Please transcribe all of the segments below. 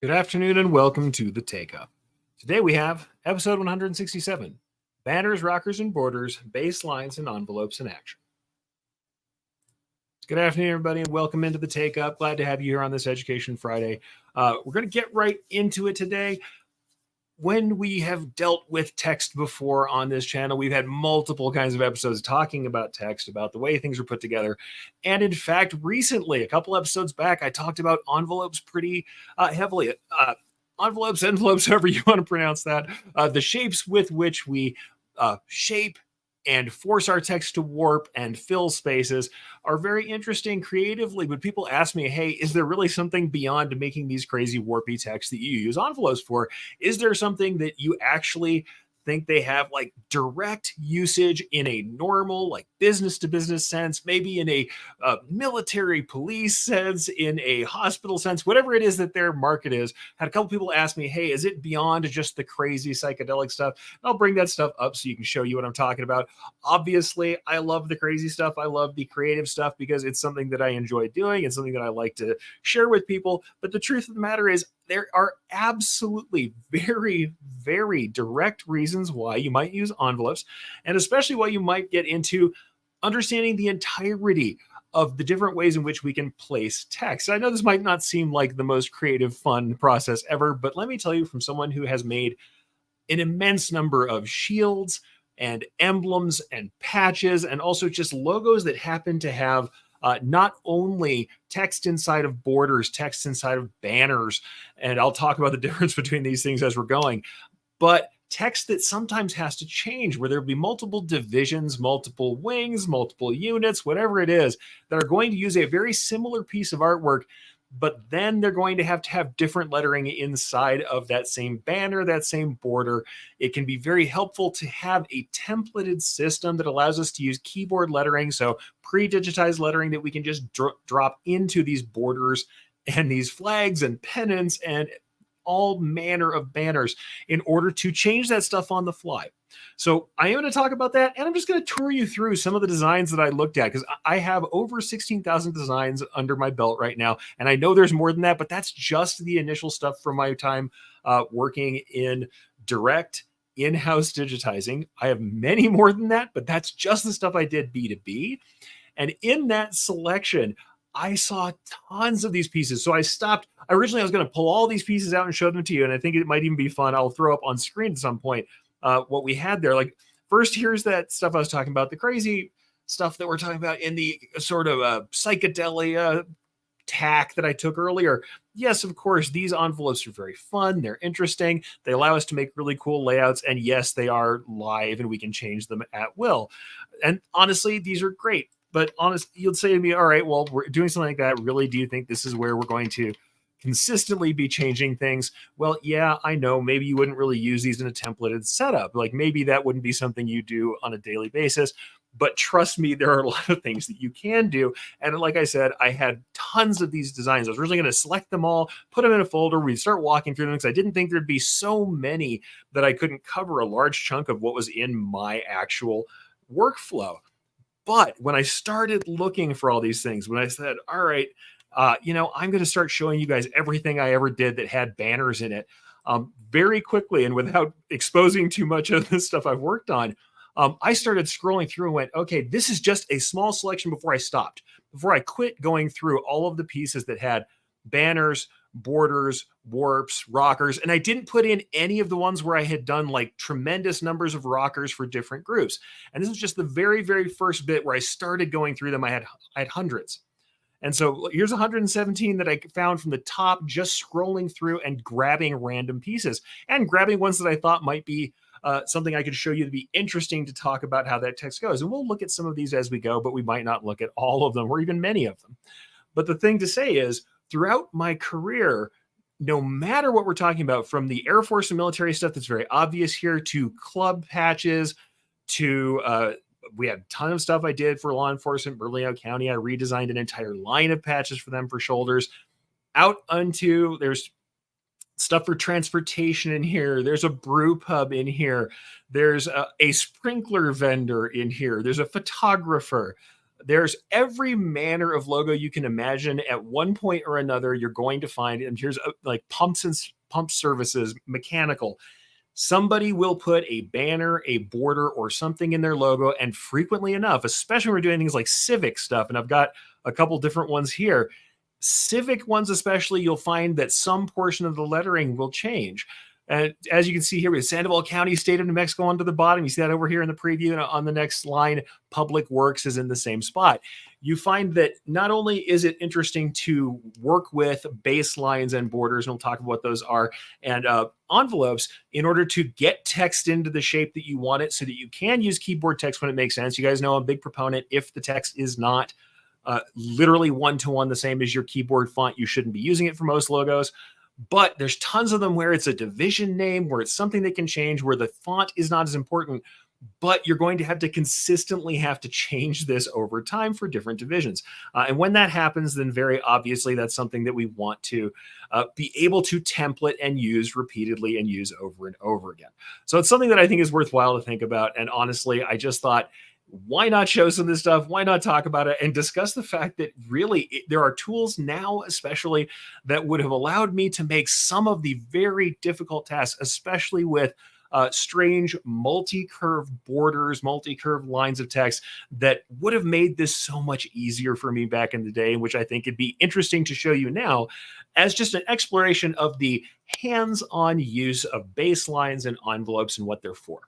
Good afternoon and welcome to the Takeup. Today we have episode 167 Banners, Rockers, and Borders, Baselines, and Envelopes in Action. Good afternoon, everybody, and welcome into the Takeup. Glad to have you here on this Education Friday. We're going to get right into it today. When we have dealt with text before on this channel, we've had multiple kinds of episodes talking about text, about the way things are put together. And in fact, recently, a couple episodes back, I talked about envelopes pretty heavily. Envelopes, however you want to pronounce that, the shapes with which we shape and force our text to warp and fill spaces are very interesting creatively. But people ask me, hey, is there really something beyond making these crazy warpy texts that you use envelopes for? Is there something that you actually think they have like direct usage in a normal, like business to business sense, maybe in a military police sense, in a hospital sense, whatever it is that their market is? Had a couple people ask me, hey, is it beyond just the crazy psychedelic stuff? And I'll bring that stuff up so you can show you what I'm talking about. Obviously, I love the crazy stuff. I love the creative stuff because it's something that I enjoy doing. It's something that I like to share with people. But the truth of the matter is, there are absolutely very, very direct reasons why you might use envelopes, and especially why you might get into understanding the entirety of the different ways in which we can place text. I know this might not seem like the most creative, fun process ever, but let me tell you from someone who has made an immense number of shields and emblems and patches and also just logos that happen to have not only text inside of borders, text inside of banners, and I'll talk about the difference between these things as we're going, but text that sometimes has to change, where there'll be multiple divisions, multiple wings, multiple units, whatever it is, that are going to use a very similar piece of artwork, but then they're going to have different lettering inside of that same banner, that same border. It can be very helpful to have a templated system that allows us to use keyboard lettering, so pre-digitized lettering that we can just drop into these borders and these flags and pennants and all manner of banners in order to change that stuff on the fly. So I am going to talk about that, and I'm just going to tour you through some of the designs that I looked at, because I have over 16,000 designs under my belt right now, and I know there's more than that, but that's just the initial stuff from my time working in direct in-house digitizing. I have many more than that, but that's just the stuff I did B2B. And in that selection, I saw tons of these pieces. So I stopped. Originally, I was going to pull all these pieces out and show them to you. And I think it might even be fun. I'll throw up on screen at some point what we had there. Like, first, here's that stuff I was talking about, the crazy stuff that we're talking about in the sort of psychedelia tack that I took earlier. Yes, of course, these envelopes are very fun. They're interesting. They allow us to make really cool layouts. And yes, they are live and we can change them at will. And honestly, these are great. But honestly, you'll say to me, all right, well, we're doing something like that. Really, do you think this is where we're going to consistently be changing things? Well, yeah, I know. Maybe you wouldn't really use these in a templated setup. Like maybe that wouldn't be something you do on a daily basis. But trust me, there are a lot of things that you can do. And like I said, I had tons of these designs. I was originally going to select them all, put them in a folder. We'd start walking through them because I didn't think there'd be so many that I couldn't cover a large chunk of what was in my actual workflow. But when I started looking for all these things, when I said, all right, I'm going to start showing you guys everything I ever did that had banners in it very quickly and without exposing too much of the stuff I've worked on, I started scrolling through and went, okay, this is just a small selection before I stopped, before I quit going through all of the pieces that had banners, borders, warps, rockers, and I didn't put in any of the ones where I had done like tremendous numbers of rockers for different groups. And this was just the very, very first bit where I started going through them. I had hundreds. And so here's 117 that I found from the top, just scrolling through and grabbing random pieces and grabbing ones that I thought might be something I could show you to be interesting to talk about how that text goes. And we'll look at some of these as we go, but we might not look at all of them or even many of them. But the thing to say is, throughout my career, no matter what we're talking about, from the Air Force and military stuff that's very obvious here to club patches to we had a ton of stuff I did for law enforcement, Bernalillo County. I redesigned an entire line of patches for them for shoulders. Out unto there's stuff for transportation in here. There's a brew pub in here. There's a sprinkler vendor in here. There's a photographer. There's every manner of logo you can imagine. At one point or another, you're going to find, and here's like pumps and pump services, mechanical. Somebody will put a banner, a border, or something in their logo. And frequently enough, especially when we're doing things like civic stuff, and I've got a couple different ones here, civic ones especially, you'll find that some portion of the lettering will change. And as you can see here, we have Sandoval County, State of New Mexico onto the bottom. You see that over here in the preview. And on the next line, Public Works is in the same spot. You find that not only is it interesting to work with baselines and borders, and we'll talk about what those are, and envelopes in order to get text into the shape that you want it so that you can use keyboard text when it makes sense. You guys know I'm a big proponent. If the text is not literally one-to-one the same as your keyboard font, you shouldn't be using it for most logos. But there's tons of them where it's a division name, where it's something that can change, where the font is not as important, but you're going to have to consistently have to change this over time for different divisions. And when that happens, then very obviously that's something that we want to be able to template and use repeatedly and use over and over again. So it's something that I think is worthwhile to think about. And honestly, I just thought, why not show some of this stuff? Why not talk about it and discuss the fact that really there are tools now, especially, that would have allowed me to make some of the very difficult tasks, especially with strange multi-curve borders, multi-curve lines of text, that would have made this so much easier for me back in the day, which I think it'd be interesting to show you now as just an exploration of the hands-on use of baselines and envelopes and what they're for.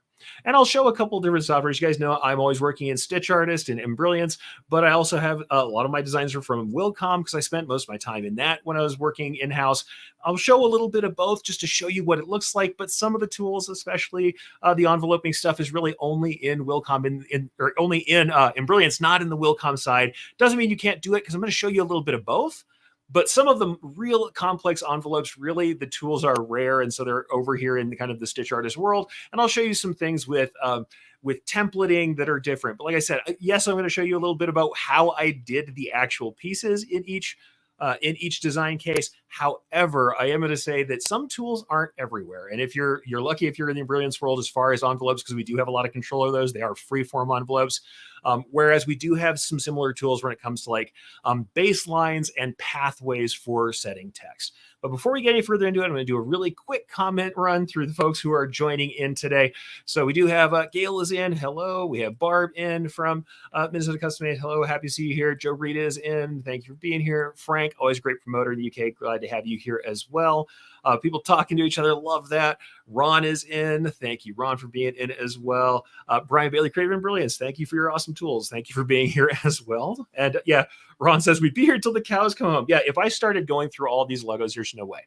And I'll show a couple different softwares. You guys know I'm always working in Stitch Artist and Embrilliance, but I also have a lot of my designs are from Wilcom because I spent most of my time in that when I was working in-house. I'll show a little bit of both just to show you what it looks like, but some of the tools, especially the enveloping stuff, is really only in Wilcom or only in Embrilliance, not in the Wilcom side. Doesn't mean you can't do it, because I'm going to show you a little bit of both. But some of the real complex envelopes, really, the tools are rare, and so they're over here in the kind of the Stitch Artist world. And I'll show you some things with templating that are different. But like I said, yes, I'm going to show you a little bit about how I did the actual pieces in each design case. However, I am going to say that some tools aren't everywhere. And if you're lucky, if you're in the Brilliance world, as far as envelopes, because we do have a lot of control of those, they are free-form envelopes. Whereas we do have some similar tools when it comes to like baselines and pathways for setting text. But before we get any further into it, I'm going to do a really quick comment run through the folks who are joining in today. So we do have Gail is in. Hello. We have Barb in from Minnesota Custom Made. Hello. Happy to see you here. Joe Rita is in. Thank you for being here. Frank, always a great promoter in the UK. Glad to have you here as well. People talking to each other. Love that. Ron is in. Thank you, Ron, for being in as well. Brian Bailey, Creative and Brilliance. Thank you for your awesome tools. Thank you for being here as well. And yeah, Ron says we'd be here till the cows come home. Yeah, if I started going through all these logos, there's no way.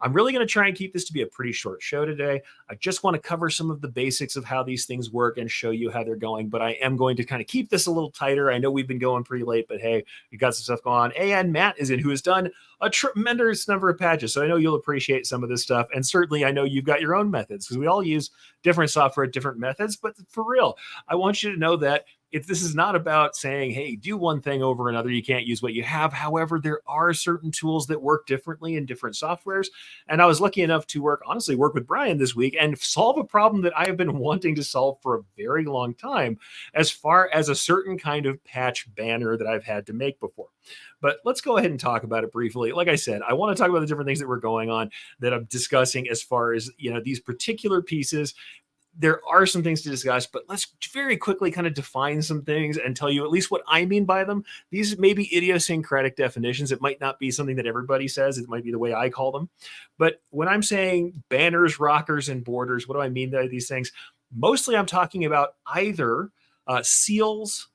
I'm really going to try and keep this to be a pretty short show today. I just want to cover some of the basics of how these things work and show you how they're going, but I am going to kind of keep this a little tighter. I know we've been going pretty late, but hey, we got some stuff going on. And Matt is in, who has done a tremendous number of patches. So I know you'll appreciate some of this stuff. And certainly I know you've got your own methods, because we all use different software, different methods. But for real, I want you to know that this is not about saying, hey, do one thing over another. You can't use what you have. However, there are certain tools that work differently in different softwares. And I was lucky enough to work with Brian this week and solve a problem that I have been wanting to solve for a very long time, as far as a certain kind of patch banner that I've had to make before. But let's go ahead and talk about it briefly. Like I said, I want to talk about the different things that were going on that I'm discussing as far as, these particular pieces. There are some things to discuss, but let's very quickly kind of define some things and tell you at least what I mean by them. These may be idiosyncratic definitions. It might not be something that everybody says. It might be the way I call them. But when I'm saying banners, rockers, and borders, what do I mean by these things? Mostly I'm talking about either seals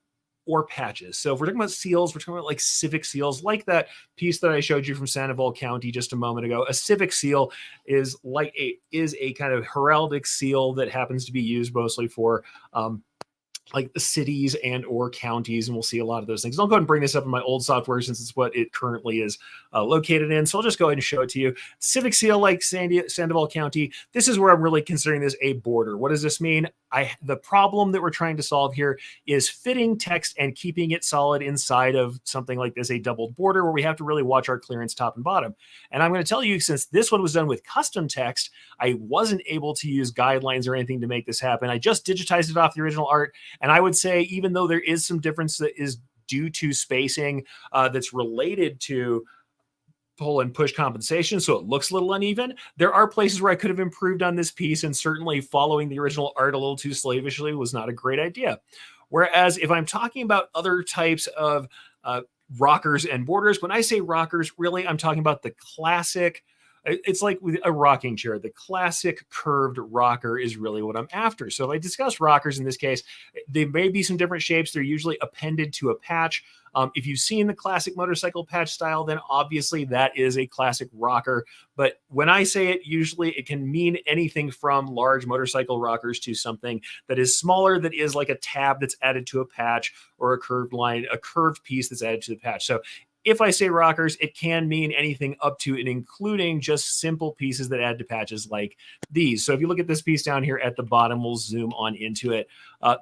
or patches. So if we're talking about seals, we're talking about like civic seals, like that piece that I showed you from Sandoval County just a moment ago. A civic seal is a kind of heraldic seal that happens to be used mostly for like the cities and or counties, and we'll see a lot of those things. I'll go ahead and bring this up in my old software since it's what it currently is located in. So I'll just go ahead and show it to you. Civic seal, like Sandoval County, this is where I'm really considering this a border. What does this mean? The problem that we're trying to solve here is fitting text and keeping it solid inside of something like this, a doubled border, where we have to really watch our clearance top and bottom. And I'm going to tell you, since this one was done with custom text, I wasn't able to use guidelines or anything to make this happen. I just digitized it off the original art. And I would say, even though there is some difference that is due to spacing that's related to pull and push compensation, so it looks a little uneven. There are places where I could have improved on this piece, and certainly following the original art a little too slavishly was not a great idea. Whereas if I'm talking about other types of uh, rockers and borders, when I say rockers, really I'm talking about the classic. It's like with a rocking chair. The classic curved rocker is really what I'm after. So if I discuss rockers in this case, they may be some different shapes. They're usually appended to a patch. If you've seen the classic motorcycle patch style, then obviously that is a classic rocker. But when I say it, usually it can mean anything from large motorcycle rockers to something that is smaller, that is like a tab that's added to a patch, or a curved line, a curved piece that's added to the patch. So if I say rockers, it can mean anything up to and including just simple pieces that add to patches like these. So if you look at this piece down here at the bottom, we'll zoom on into it.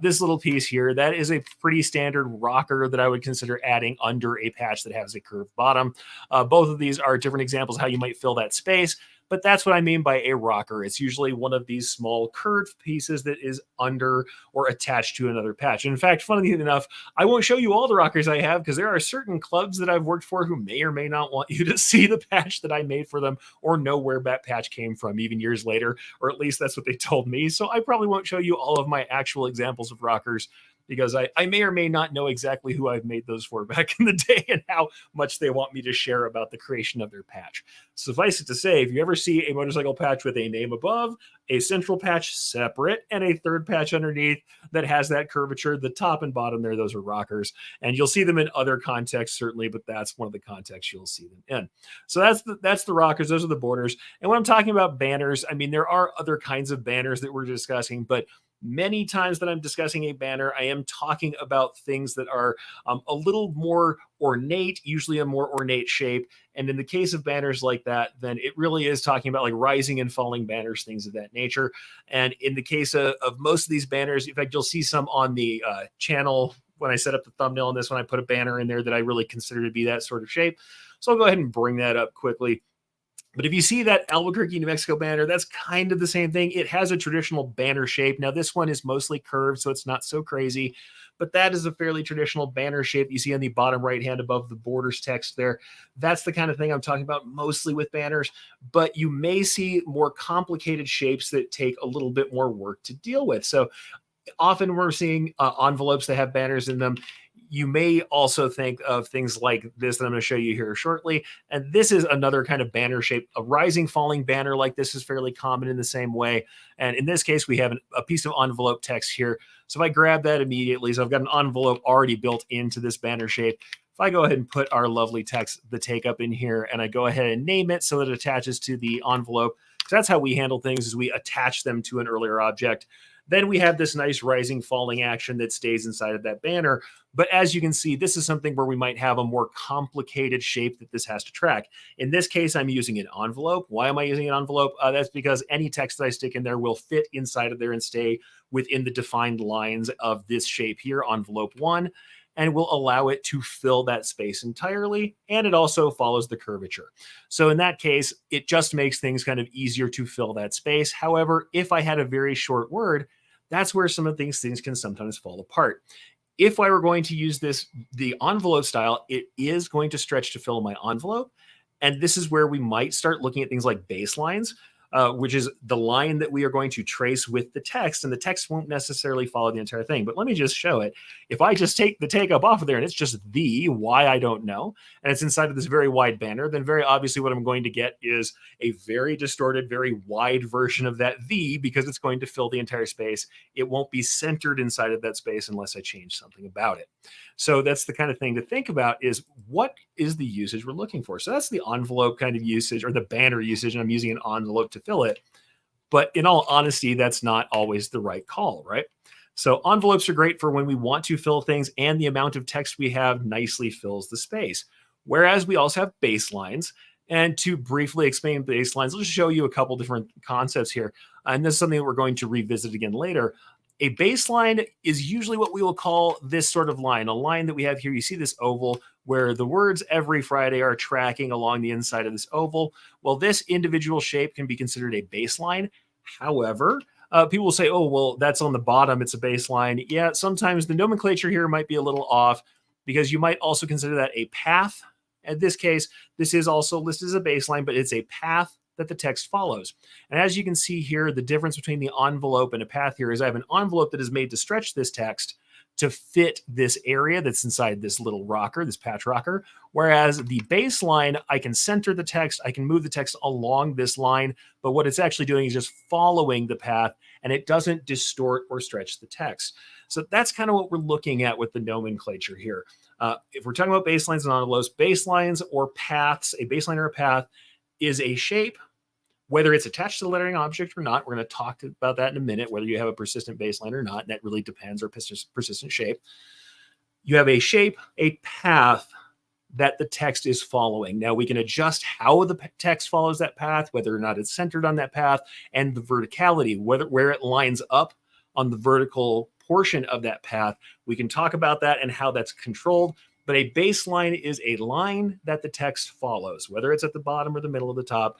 This little piece here, that is a pretty standard rocker that I would consider adding under a patch that has a curved bottom. Both of these are different examples of how you might fill that space. But that's what I mean by a rocker. It's usually one of these small curved pieces that is under or attached to another patch. And in fact, funnily enough, I won't show you all the rockers I have because there are certain clubs that I've worked for who may or may not want you to see the patch that I made for them or know where that patch came from even years later, or at least that's what they told me. So I probably won't show you all of my actual examples of rockers because I may or may not know exactly who I've made those for back in the day and how much they want me to share about the creation of their patch. Suffice it to say, if you ever see a motorcycle patch with a name above, a central patch separate, and a third patch underneath that has that curvature, the top and bottom there, those are rockers. And you'll see them in other contexts, certainly, but that's one of the contexts you'll see them in. So that's the rockers, those are the borders. And when I'm talking about banners, I mean, there are other kinds of banners that we're discussing, but many times that I'm discussing a banner, I am talking about things that are a little more ornate, usually a more ornate shape. And in the case of banners like that, then it really is talking about like rising and falling banners, things of that nature. And in the case of most of these banners, in fact, you'll see some on the channel when I set up the thumbnail on this one, I put a banner in there that I really consider to be that sort of shape. So I'll go ahead and bring that up quickly. But if you see that Albuquerque, New Mexico banner, that's kind of the same thing. It has a traditional banner shape. Now, this one is mostly curved, so it's not so crazy. But that is a fairly traditional banner shape you see on the bottom right hand above the borders text there. That's the kind of thing I'm talking about mostly with banners. But you may see more complicated shapes that take a little bit more work to deal with. So often we're seeing envelopes that have banners in them. You may also think of things like this that I'm going to show you here shortly. And this is another kind of banner shape. A rising, falling banner like this is fairly common in the same way. And in this case, we have a piece of envelope text here. So if I grab that immediately, so I've got an envelope already built into this banner shape. If I go ahead and put our lovely text, the Takeup, in here, and I go ahead and name it so that it attaches to the envelope, because that's how we handle things, is we attach them to an earlier object. Then we have this nice rising, falling action that stays inside of that banner. But as you can see, this is something where we might have a more complicated shape that this has to track. In this case, I'm using an envelope. Why am I using an envelope? That's because any text that I stick in there will fit inside of there and stay within the defined lines of this shape here, envelope one, and will allow it to fill that space entirely. And it also follows the curvature. So in that case, it just makes things kind of easier to fill that space. However, if I had a very short word, that's where some of these things can sometimes fall apart. If I were going to use the envelope style, it is going to stretch to fill my envelope. And this is where we might start looking at things like baselines, which is the line that we are going to trace with the text. And the text won't necessarily follow the entire thing. But let me just show it. If I just take the Takeup off of there and it's just the, why I don't know, and it's inside of this very wide banner, then very obviously what I'm going to get is a very distorted, very wide version of that the, because it's going to fill the entire space. It won't be centered inside of that space unless I change something about it. So that's the kind of thing to think about, is what is the usage we're looking for? So that's the envelope kind of usage, or the banner usage, and I'm using an envelope to fill it. But in all honesty, that's not always the right call, right? So envelopes are great for when we want to fill things and the amount of text we have nicely fills the space. Whereas we also have baselines. And to briefly explain baselines, let's show you a couple different concepts here. And this is something that we're going to revisit again later. A baseline is usually what we will call this sort of line, a line that we have here. You see this oval where the words every Friday are tracking along the inside of this oval. Well, this individual shape can be considered a baseline. However, people will say, oh, well, that's on the bottom. It's a baseline. Yeah, sometimes the nomenclature here might be a little off, because you might also consider that a path. In this case, this is also listed as a baseline, but it's a path that the text follows. And as you can see here, the difference between the envelope and a path here is I have an envelope that is made to stretch this text to fit this area that's inside this little rocker, this patch rocker. Whereas the baseline, I can center the text, I can move the text along this line, but what it's actually doing is just following the path, and it doesn't distort or stretch the text. So that's kind of what we're looking at with the nomenclature here. If we're talking about baselines and envelopes, baselines or paths, a baseline or a path is a shape, whether it's attached to the lettering object or not. We're going to talk about that in a minute, whether you have a persistent baseline or not. And that really depends, or persistent shape. You have a shape, a path that the text is following. Now we can adjust how the text follows that path, whether or not it's centered on that path, and the verticality, where it lines up on the vertical portion of that path. We can talk about that and how that's controlled. But a baseline is a line that the text follows, whether it's at the bottom or the middle of the top.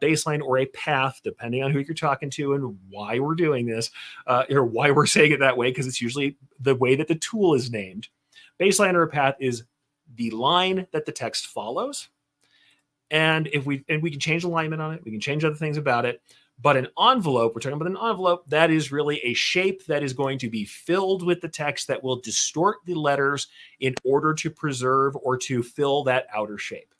Baseline or a path, depending on who you're talking to and why we're doing this, or why we're saying it that way, because it's usually the way that the tool is named. Baseline or a path is the line that the text follows. And we can change alignment on it, we can change other things about it. But an envelope, we're talking about an envelope, that is really a shape that is going to be filled with the text that will distort the letters in order to preserve or to fill that outer shape.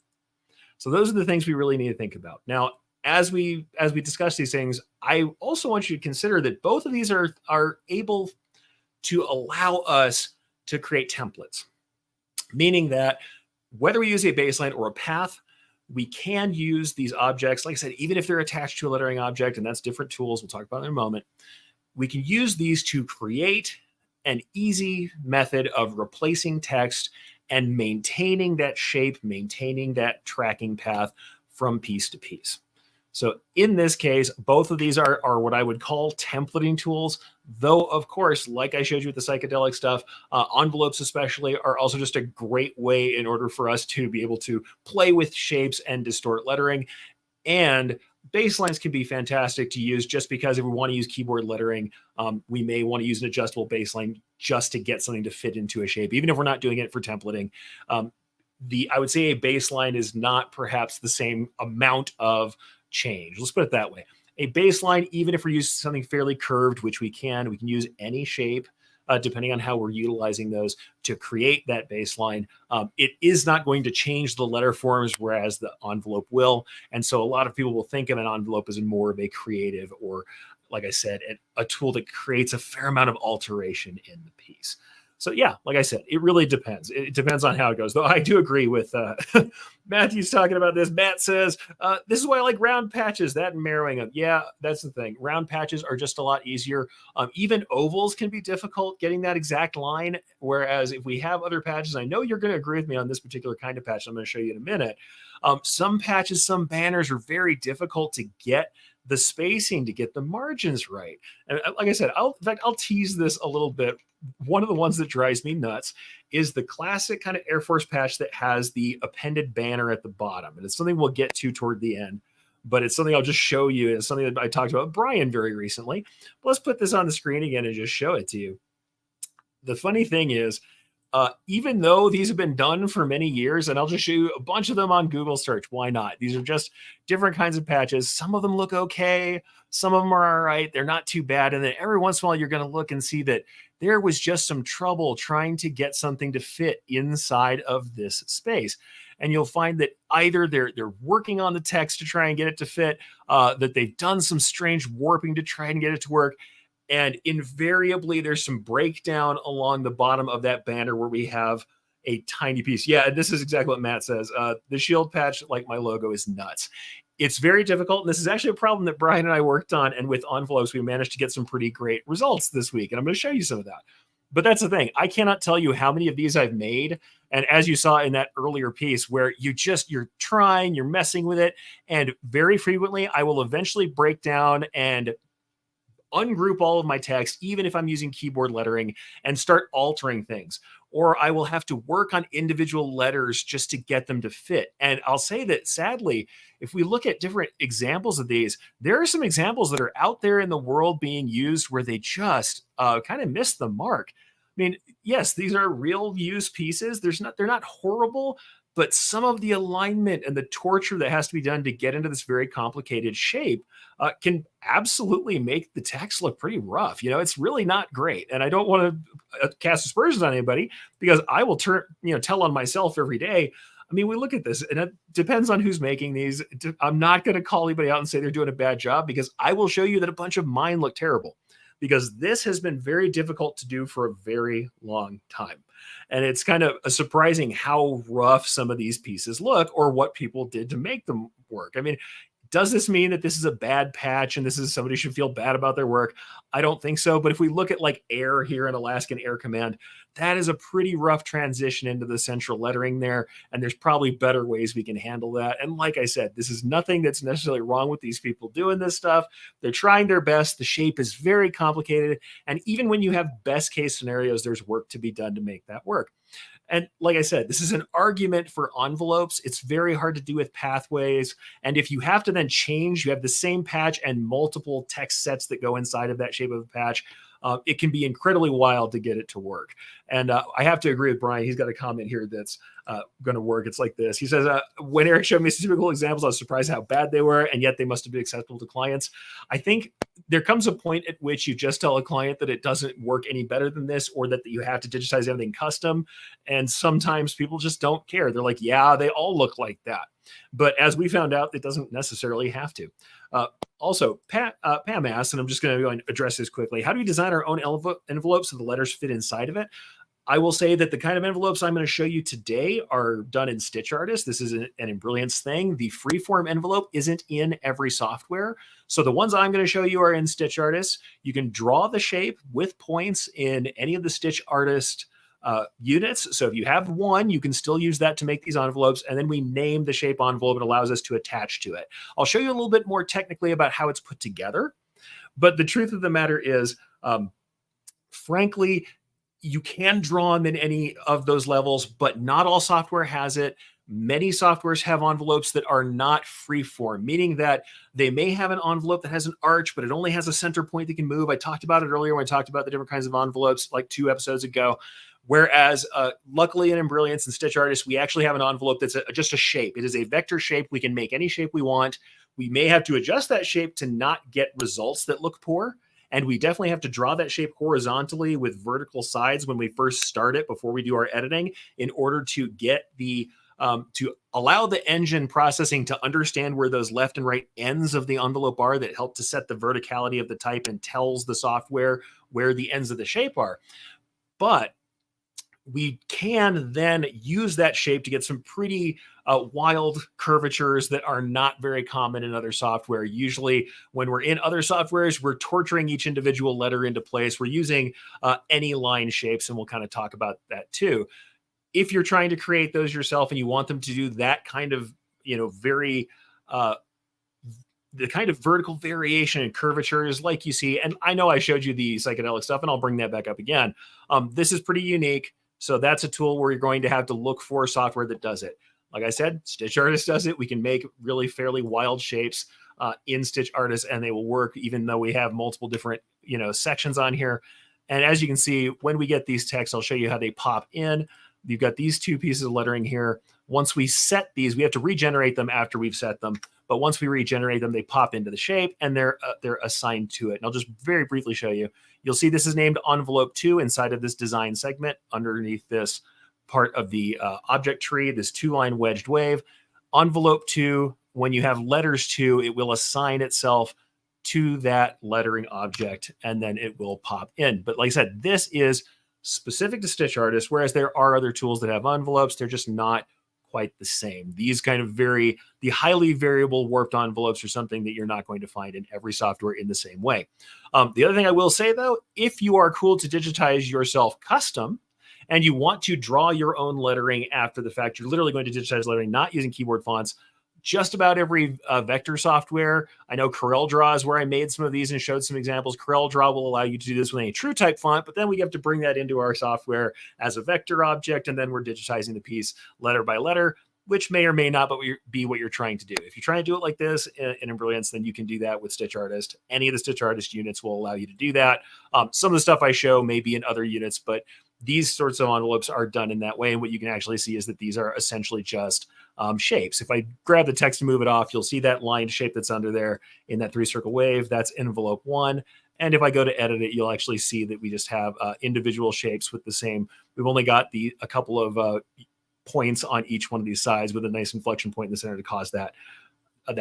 So those are the things we really need to think about. Now, as we discuss these things, I also want you to consider that both of these are able to allow us to create templates, meaning that whether we use a baseline or a path, we can use these objects, like I said, even if they're attached to a lettering object, and that's different tools we'll talk about in a moment. We can use these to create an easy method of replacing text and maintaining that shape, maintaining that tracking path from piece to piece. So in this case, both of these are what I would call templating tools, though, of course, like I showed you with the psychedelic stuff, envelopes especially are also just a great way in order for us to be able to play with shapes and distort lettering. And baselines can be fantastic to use just because if we want to use keyboard lettering, we may want to use an adjustable baseline just to get something to fit into a shape, even if we're not doing it for templating. I would say a baseline is not perhaps the same amount of change. Let's put it that way. A baseline, even if we're using something fairly curved, which we can use any shape, depending on how we're utilizing those to create that baseline. It is not going to change the letter forms, whereas the envelope will. And so a lot of people will think of an envelope as more of a creative, or like I said, a tool that creates a fair amount of alteration in the piece. So yeah, like I said, it really depends. It depends on how it goes. Though I do agree with Matthew's talking about this. Matt says, this is why I like round patches, that and marrowing them. Yeah, that's the thing. Round patches are just a lot easier. Even ovals can be difficult getting that exact line. Whereas if we have other patches, I know you're going to agree with me on this particular kind of patch I'm going to show you in a minute. Some patches, some banners are very difficult to get the spacing, to get the margins right. And like I said, in fact, I'll tease this a little bit. One of the ones that drives me nuts is the classic kind of Air Force patch that has the appended banner at the bottom. And it's something we'll get to toward the end, but it's something I'll just show you. It's something that I talked about with Brian very recently. But let's put this on the screen again and just show it to you. The funny thing is, even though these have been done for many years, and I'll just show you a bunch of them on Google search. Why not? These are just different kinds of patches. Some of them look okay. Some of them are all right. They're not too bad. And then every once in a while, you're going to look and see that there was just some trouble trying to get something to fit inside of this space. And you'll find that either they're working on the text to try and get it to fit, that they've done some strange warping to try and get it to work. And invariably, there's some breakdown along the bottom of that banner where we have a tiny piece. Yeah, this is exactly what Matt says. The shield patch, like my logo, is nuts. It's very difficult. And this is actually a problem that Brian and I worked on. And with envelopes, we managed to get some pretty great results this week. And I'm going to show you some of that. But that's the thing. I cannot tell you how many of these I've made. And as you saw in that earlier piece where you're trying, you're messing with it. And very frequently, I will eventually break down and ungroup all of my text, even if I'm using keyboard lettering, and start altering things. Or I will have to work on individual letters just to get them to fit. And I'll say that sadly, if we look at different examples of these, there are some examples that are out there in the world being used where they just kind of miss the mark. mean, yes, these are real use pieces. They're not horrible, but some of the alignment and the torture that has to be done to get into this very complicated shape can absolutely make the text look pretty rough. It's really not great. And I don't want to cast aspersions on anybody because I will tell on myself every day. I mean, we look at this and it depends on who's making these. I'm not going to call anybody out and say they're doing a bad job because I will show you that a bunch of mine look terrible because this has been very difficult to do for a very long time. And it's kind of surprising how rough some of these pieces look or what people did to make them work. I mean, does this mean that this is a bad patch and this is somebody should feel bad about their work? I don't think so. But if we look at like air here in Alaskan Air Command, that is a pretty rough transition into the central lettering there. And there's probably better ways we can handle that. And like I said, this is nothing that's necessarily wrong with these people doing this stuff. They're trying their best. The shape is very complicated. And even when you have best case scenarios, there's work to be done to make that work. And like I said, this is an argument for envelopes. It's very hard to do with pathways. And if you have to then change, you have the same patch and multiple text sets that go inside of that shape of a patch. It can be incredibly wild to get it to work. And I have to agree with Brian. He's got a comment here that's going to work. It's like this. He says, when Eric showed me some typical examples, I was surprised how bad they were, and yet they must have been acceptable to clients. I think there comes a point at which you just tell a client that it doesn't work any better than this, or that you have to digitize everything custom. And sometimes people just don't care. They're like, yeah, they all look like that. But as we found out, it doesn't necessarily have to. Also, Pam asked, and I'm just going to go and address this quickly. How do we design our own envelope so the letters fit inside of it? I will say that the kind of envelopes I'm going to show you today are done in Stitch Artist. This is an Embrilliance thing. The freeform envelope isn't in every software. So the ones I'm going to show you are in Stitch Artist. You can draw the shape with points in any of the Stitch Artist units. So if you have one, you can still use that to make these envelopes. And then we name the shape envelope. It allows us to attach to it. I'll show you a little bit more technically about how it's put together. But the truth of the matter is, frankly, you can draw them in any of those levels, but not all software has it. Many softwares have envelopes that are not freeform, meaning that they may have an envelope that has an arch, but it only has a center point that can move. I talked about it earlier when I talked about the different kinds of envelopes like 2 episodes ago. Whereas luckily in Embrilliance and Stitch Artist, we actually have an envelope that's just a shape. It is a vector shape. We can make any shape we want. We may have to adjust that shape to not get results that look poor. And we definitely have to draw that shape horizontally with vertical sides when we first start it before we do our editing in order to get the to allow the engine processing to understand where those left and right ends of the envelope are that help to set the verticality of the type and tells the software where the ends of the shape are. But we can then use that shape to get some pretty wild curvatures that are not very common in other software. Usually when we're in other softwares, we're torturing each individual letter into place. We're using any line shapes, and we'll kind of talk about that too. If you're trying to create those yourself and you want them to do that kind of, very the kind of vertical variation and curvatures like you see, and I know I showed you the psychedelic stuff, and I'll bring that back up again. This is pretty unique. So that's a tool where you're going to have to look for software that does it. Like I said, Stitch Artist does it. We can make really fairly wild shapes in Stitch Artist, and they will work even though we have multiple different, sections on here. And as you can see, when we get these texts, I'll show you how they pop in. You've got these 2 pieces of lettering here. Once we set these, we have to regenerate them after we've set them. But once we regenerate them, they pop into the shape and they're assigned to it. And I'll just very briefly show you. You'll see this is named envelope 2 inside of this design segment underneath this part of the object tree, this 2-line wedged wave. Envelope 2, when you have letters 2, it will assign itself to that lettering object and then it will pop in. But like I said, this is specific to Stitch Artist, whereas there are other tools that have envelopes. They're just not quite the same. These kind of the highly variable warped envelopes are something that you're not going to find in every software in the same way. The other thing I will say though, if you are cool to digitize yourself custom and you want to draw your own lettering after the fact, you're literally going to digitize lettering, not using keyboard fonts. Just about every vector software. I know CorelDRAW is where I made some of these and showed some examples. CorelDRAW will allow you to do this with any true type font, but then we have to bring that into our software as a vector object, and then we're digitizing the piece letter by letter. which may or may not be what you're trying to do. If you're trying to do it like this in Brilliance, then you can do that with Stitch Artist. Any of the Stitch Artist units will allow you to do that. Some of the stuff I show may be in other units, but these sorts of envelopes are done in that way. And what you can actually see is that these are essentially just shapes. If I grab the text and move it off, you'll see that lined shape that's under there in that 3-circle wave. That's envelope 1. And if I go to edit it, you'll actually see that we just have individual shapes with the same. We've only got a couple of points on each one of these sides with a nice inflection point in the center to cause that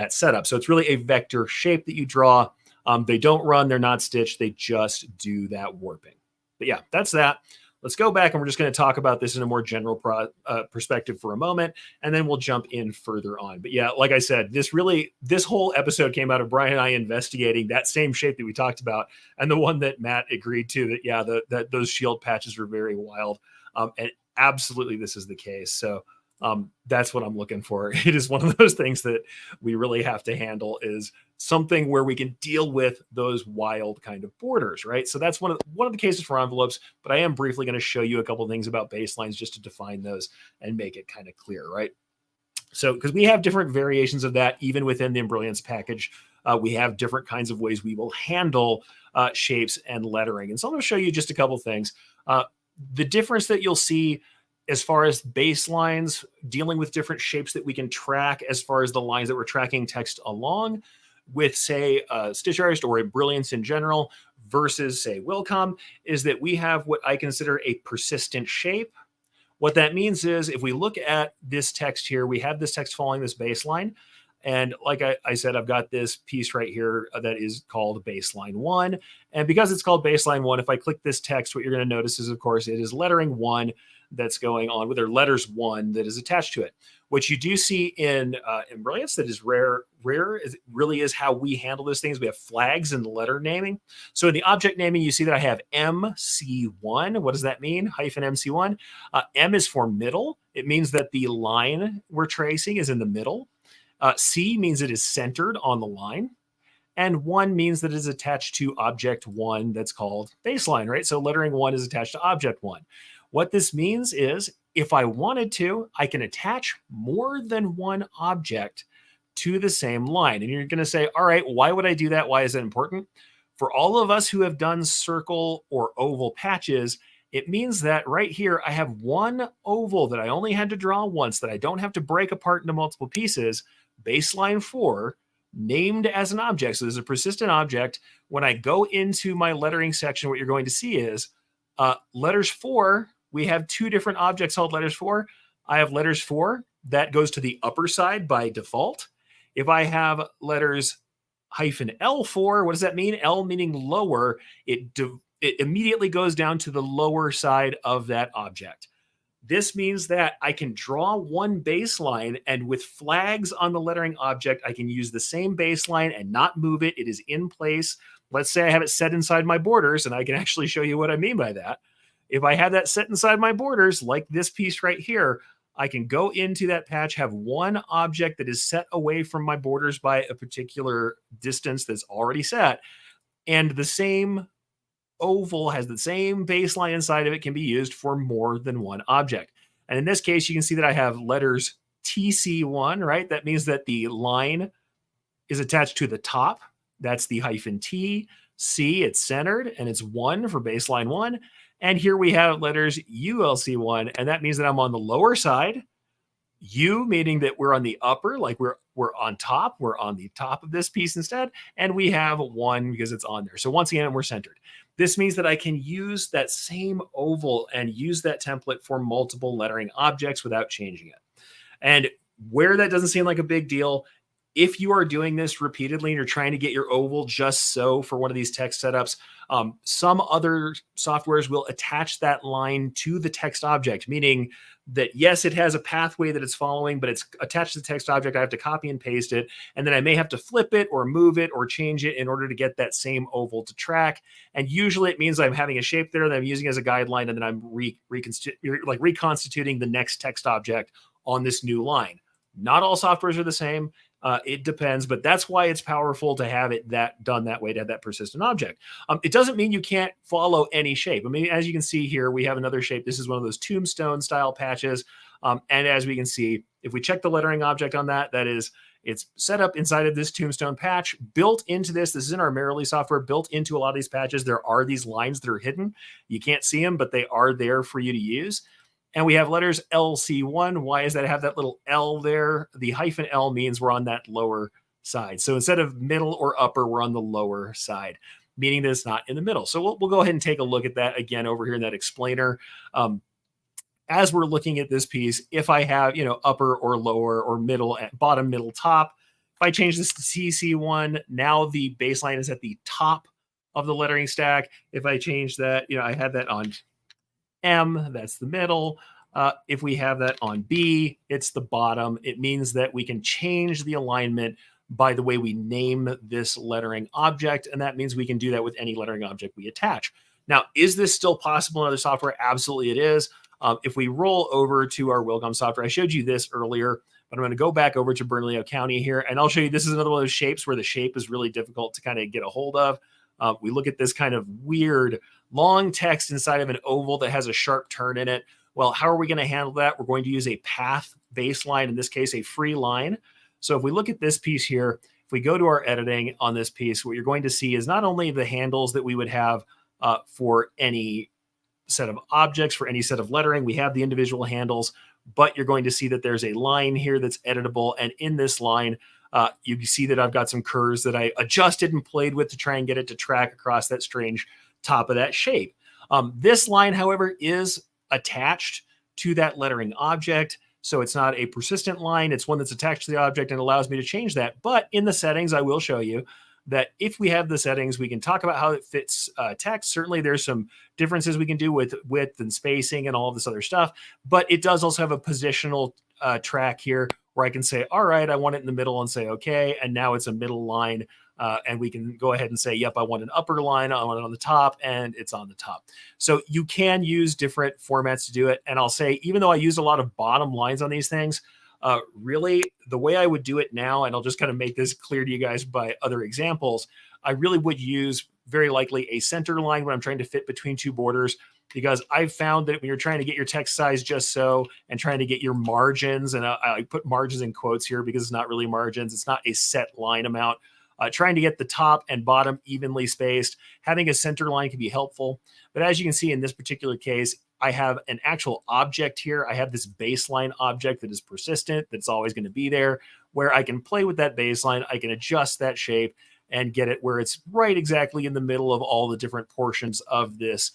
setup. So it's really a vector shape that you draw. They don't run, they're not stitched, they just do that warping. But yeah, that's that. Let's go back and we're just going to talk about this in a more general perspective for a moment, and then we'll jump in further on. But yeah, like I said, this whole episode came out of Brian and I investigating that same shape that we talked about, and the one that Matt agreed to, that yeah, that those shield patches were very wild. And absolutely this is the case. So that's what I'm looking for. It is one of those things that we really have to handle, is something where we can deal with those wild kind of borders, right? So that's one of the cases for envelopes, but I am briefly going to show you a couple of things about baselines just to define those and make it kind of clear, right? So, because we have different variations of that, even within the Brilliance package, we have different kinds of ways we will handle shapes and lettering. And so I'm going to show you just a couple of things. The difference that you'll see as far as baselines, dealing with different shapes that we can track as far as the lines that we're tracking text along with, say, Stitch Artist or a Brilliance in general versus, say, Wilcom, is that we have what I consider a persistent shape. What that means is if we look at this text here, we have this text following this baseline. And like I said, I've got this piece right here that is called baseline 1. And because it's called baseline 1, if I click this text, what you're going to notice is, of course, it is lettering 1 that's going on with, or letters 1 that is attached to it. What you do see in Brilliance that is rare is really is how we handle those things. We have flags and letter naming. So in the object naming, you see that I have MC1. What does that mean? Hyphen MC1. M is for middle. It means that the line we're tracing is in the middle. C means it is centered on the line. And 1 means that it is attached to object 1 that's called baseline, right? So lettering 1 is attached to object 1. What this means is if I wanted to, I can attach more than one object to the same line. And you're going to say, all right, why would I do that? Why is it important? For all of us who have done circle or oval patches, it means that right here, I have one oval that I only had to draw once that I don't have to break apart into multiple pieces, baseline 4, named as an object. So there's a persistent object. When I go into my lettering section, what you're going to see is letters 4. We have 2 different objects called letters 4. I have letters 4 that goes to the upper side by default. If I have letters hyphen L4, what does that mean? L meaning lower. It immediately goes down to the lower side of that object. This means that I can draw one baseline, and with flags on the lettering object, I can use the same baseline and not move it. It is in place. Let's say I have it set inside my borders, and I can actually show you what I mean by that. If I have that set inside my borders, like this piece right here, I can go into that patch, have one object that is set away from my borders by a particular distance that's already set, and the same oval has the same baseline inside of it, can be used for more than one object. And in this case, you can see that I have letters TC1, right? That means that the line is attached to the top. That's the hyphen T. C, it's centered, and it's 1 for baseline 1. And here we have letters ULC1, and that means that I'm on the lower side. U meaning that we're on the upper, like we're on top. We're on the top of this piece instead. And we have 1 because it's on there. So once again, we're centered. This means that I can use that same oval and use that template for multiple lettering objects without changing it. And where that doesn't seem like a big deal, if you are doing this repeatedly and you're trying to get your oval just so for one of these text setups, some other softwares will attach that line to the text object, meaning that, yes, it has a pathway that it's following, but it's attached to the text object. I have to copy and paste it, and then I may have to flip it or move it or change it in order to get that same oval to track. And usually it means I'm having a shape there that I'm using as a guideline, and then I'm reconstituting the next text object on this new line. Not all softwares are the same. It depends, but that's why it's powerful to have it that done that way, to have that persistent object. It doesn't mean you can't follow any shape. I mean, as you can see here, we have another shape. This is one of those tombstone style patches. And as we can see, if we check the lettering object on that, that is, it's set up inside of this tombstone patch. Built into this is in our Merrily software, built into a lot of these patches, there are these lines that are hidden. You can't see them, but they are there for you to use. And we have letters LC1. Why is that? I have that little L there. The hyphen L means we're on that lower side. So instead of middle or upper, we're on the lower side, meaning that it's not in the middle. So we'll go ahead and take a look at that again over here in that explainer. As we're looking at this piece, if I have, upper or lower or middle, bottom, middle, top, if I change this to CC1, now the baseline is at the top of the lettering stack. If I change that, I had that on M, that's the middle. If we have that on B, it's the bottom. It means that we can change the alignment by the way we name this lettering object, and that means we can do that with any lettering object we attach. Now, is this still possible in other software? Absolutely it is. If we roll over to our Wilcom software, I showed you this earlier, but I'm going to go back over to Bernalillo County here, and I'll show you this is another one of those shapes where the shape is really difficult to kind of get a hold of. We look at this kind of weird long text inside of an oval that has a sharp turn in it. Well, how are we going to handle that? We're going to use a path baseline, in this case, a free line. So if we look at this piece here, if we go to our editing on this piece, what you're going to see is not only the handles that we would have for any set of objects, for any set of lettering, we have the individual handles, but you're going to see that there's a line here that's editable. And in this line, you can see that I've got some curves that I adjusted and played with to try and get it to track across that strange top of that shape. This line, however, is attached to that lettering object. So it's not a persistent line. It's one that's attached to the object and allows me to change that. But in the settings, I will show you that if we have the settings, we can talk about how it fits text. Certainly there's some differences we can do with width and spacing and all of this other stuff, but it does also have a positional track here where I can say, all right, I want it in the middle and say, okay. And now it's a middle line. And we can go ahead and say, yep, I want an upper line, I want it on the top, and it's on the top. So you can use different formats to do it. And I'll say, even though I use a lot of bottom lines on these things, really the way I would do it now, and I'll just kind of make this clear to you guys by other examples, I really would use very likely a center line when I'm trying to fit between two borders, because I've found that when you're trying to get your text size just so and trying to get your margins, and I put margins in quotes here because it's not really margins, it's not a set line amount. Trying to get the top and bottom evenly spaced, having a center line can be helpful. But as you can see in this particular case, I have an actual object here. I have this baseline object that is persistent, that's always going to be there, where I can play with that baseline. I can adjust that shape and get it where it's right exactly in the middle of all the different portions of this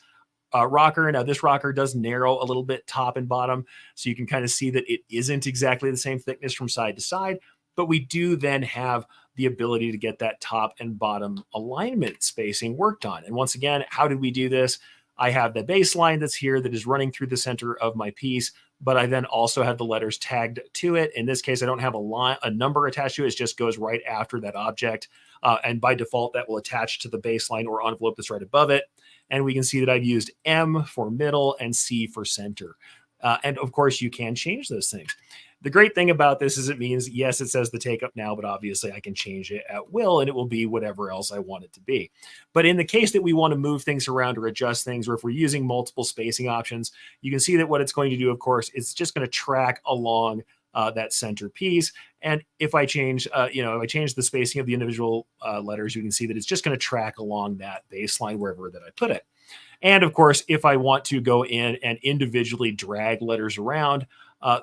rocker. Now, this rocker does narrow a little bit top and bottom, so you can kind of see that it isn't exactly the same thickness from side to side, but we do then have the ability to get that top and bottom alignment spacing worked on. And once again, how did we do this? I have the baseline that's here that is running through the center of my piece, but I then also have the letters tagged to it. In this case, I don't have a number attached to it. It just goes right after that object. And by default, that will attach to the baseline or envelope that's right above it. And we can see that I've used M for middle and C for center. And of course, you can change those things. The great thing about this is it means, yes, it says the Takeup now, but obviously I can change it at will and it will be whatever else I want it to be. But in the case that we want to move things around or adjust things, or if we're using multiple spacing options, you can see that what it's going to do, of course, it's just going to track along that center piece. And if I change, if I change the spacing of the individual letters, you can see that it's just going to track along that baseline wherever that I put it. And of course, if I want to go in and individually drag letters around,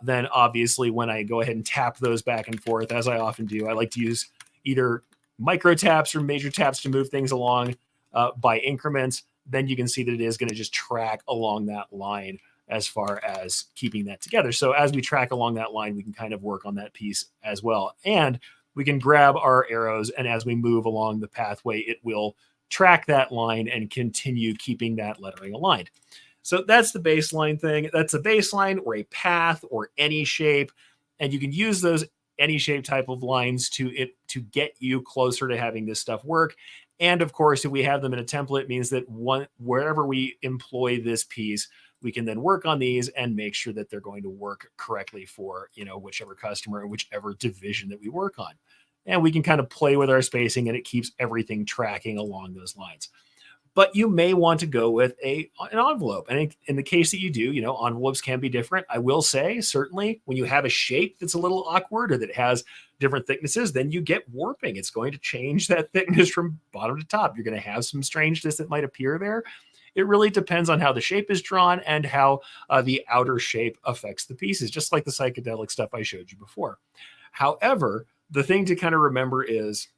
then obviously when I go ahead and tap those back and forth, as I often do, I like to use either micro taps or major taps to move things along by increments. Then you can see that it is going to just track along that line as far as keeping that together. So as we track along that line, we can kind of work on that piece as well. And we can grab our arrows, and as we move along the pathway, it will track that line and continue keeping that lettering aligned. So that's the baseline thing. That's a baseline or a path or any shape. And you can use those any shape type of lines to get you closer to having this stuff work. And of course, if we have them in a template, it means that wherever we employ this piece, we can then work on these and make sure that they're going to work correctly for, whichever customer or whichever division that we work on. and we can kind of play with our spacing and it keeps everything tracking along those lines. But you may want to go with an envelope. And in the case that you do, envelopes can be different. I will say, certainly, when you have a shape that's a little awkward or that has different thicknesses, then you get warping. It's going to change that thickness from bottom to top. You're going to have some strangeness that might appear there. It really depends on how the shape is drawn and how the outer shape affects the pieces, just like the psychedelic stuff I showed you before. However, the thing to kind of remember is,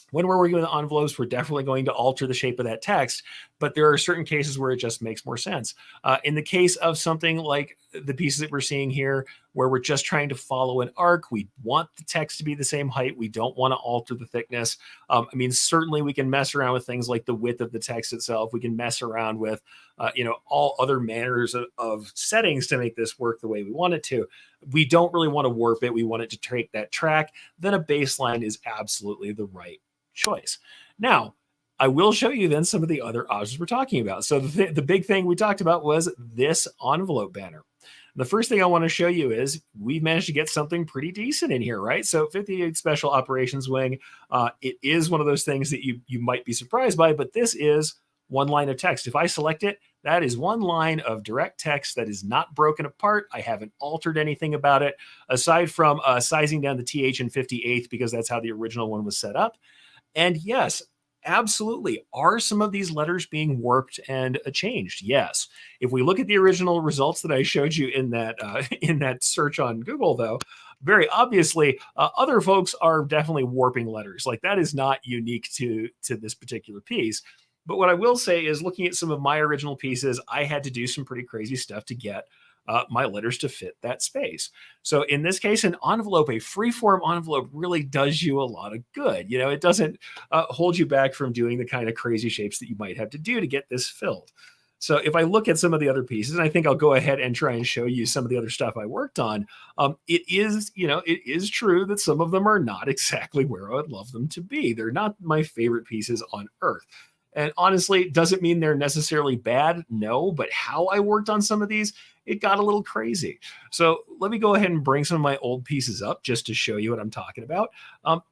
when we're working with envelopes, we're definitely going to alter the shape of that text, but there are certain cases where it just makes more sense. In the case of something like the pieces that we're seeing here, where we're just trying to follow an arc, we want the text to be the same height. We don't want to alter the thickness. Certainly we can mess around with things like the width of the text itself. We can mess around with, all other manners of settings to make this work the way we want it to. We don't really want to warp it. We want it to take that track. Then a baseline is absolutely the right choice. Now, I will show you then some of the other options we're talking about. So the big thing we talked about was this envelope banner. The first thing I want to show you is we managed to get something pretty decent in here, right? So 58 Special Operations Wing, it is one of those things that you might be surprised by, but this is one line of text. If I select it, that is one line of direct text that is not broken apart. I haven't altered anything about it, aside from sizing down the TH in 58th, because that's how the original one was set up. And yes, absolutely. Are some of these letters being warped and changed? Yes. If we look at the original results that I showed you in that search on Google, though, very obviously, other folks are definitely warping letters. Like, that is not unique to this particular piece. But what I will say is, looking at some of my original pieces, I had to do some pretty crazy stuff to get my letters to fit that space. So in this case, an envelope, a freeform envelope, really does you a lot of good. It doesn't hold you back from doing the kind of crazy shapes that you might have to do to get this filled. So if I look at some of the other pieces, and I think I'll go ahead and try and show you some of the other stuff I worked on, it is true that some of them are not exactly where I would love them to be. They're not my favorite pieces on earth. And honestly, doesn't mean they're necessarily bad, no, but how I worked on some of these, it got a little crazy. So let me go ahead and bring some of my old pieces up just to show you what I'm talking about.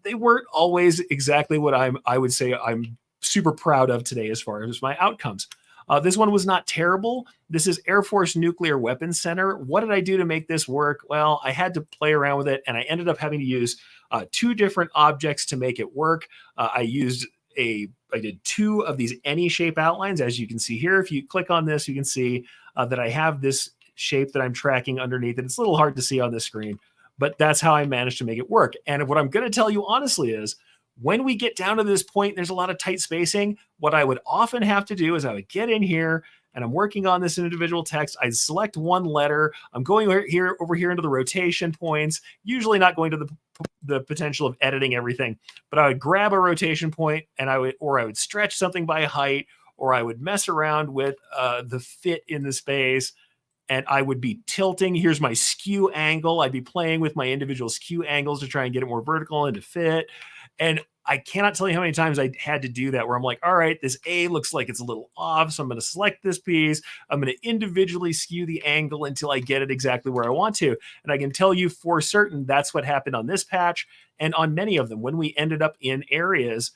They weren't always exactly what I would say I'm super proud of today as far as my outcomes. This one was not terrible. This is Air Force Nuclear Weapons Center. What did I do to make this work? Well, I had to play around with it, and I ended up having to use two different objects to make it work. I did two of these any shape outlines. As you can see here, if you click on this, you can see that I have this shape that I'm tracking underneath it. It's a little hard to see on the screen, but that's how I managed to make it work. And what I'm going to tell you honestly is, when we get down to this point, there's a lot of tight spacing. What I would often have to do is I would get in here and I'm working on this individual text. I'd select one letter. I'm going over here into the rotation points, usually not going to the potential of editing everything, but I would grab a rotation point and I would stretch something by height, or I would mess around with the fit in the space, and I would be tilting. Here's my skew angle. I'd be playing with my individual skew angles to try and get it more vertical and to fit. And I cannot tell you how many times I had to do that, where I'm like, all right, this A looks like it's a little off, so I'm going to select this piece. I'm going to individually skew the angle until I get it exactly where I want to. And I can tell you for certain that's what happened on this patch and on many of them. When we ended up in areas,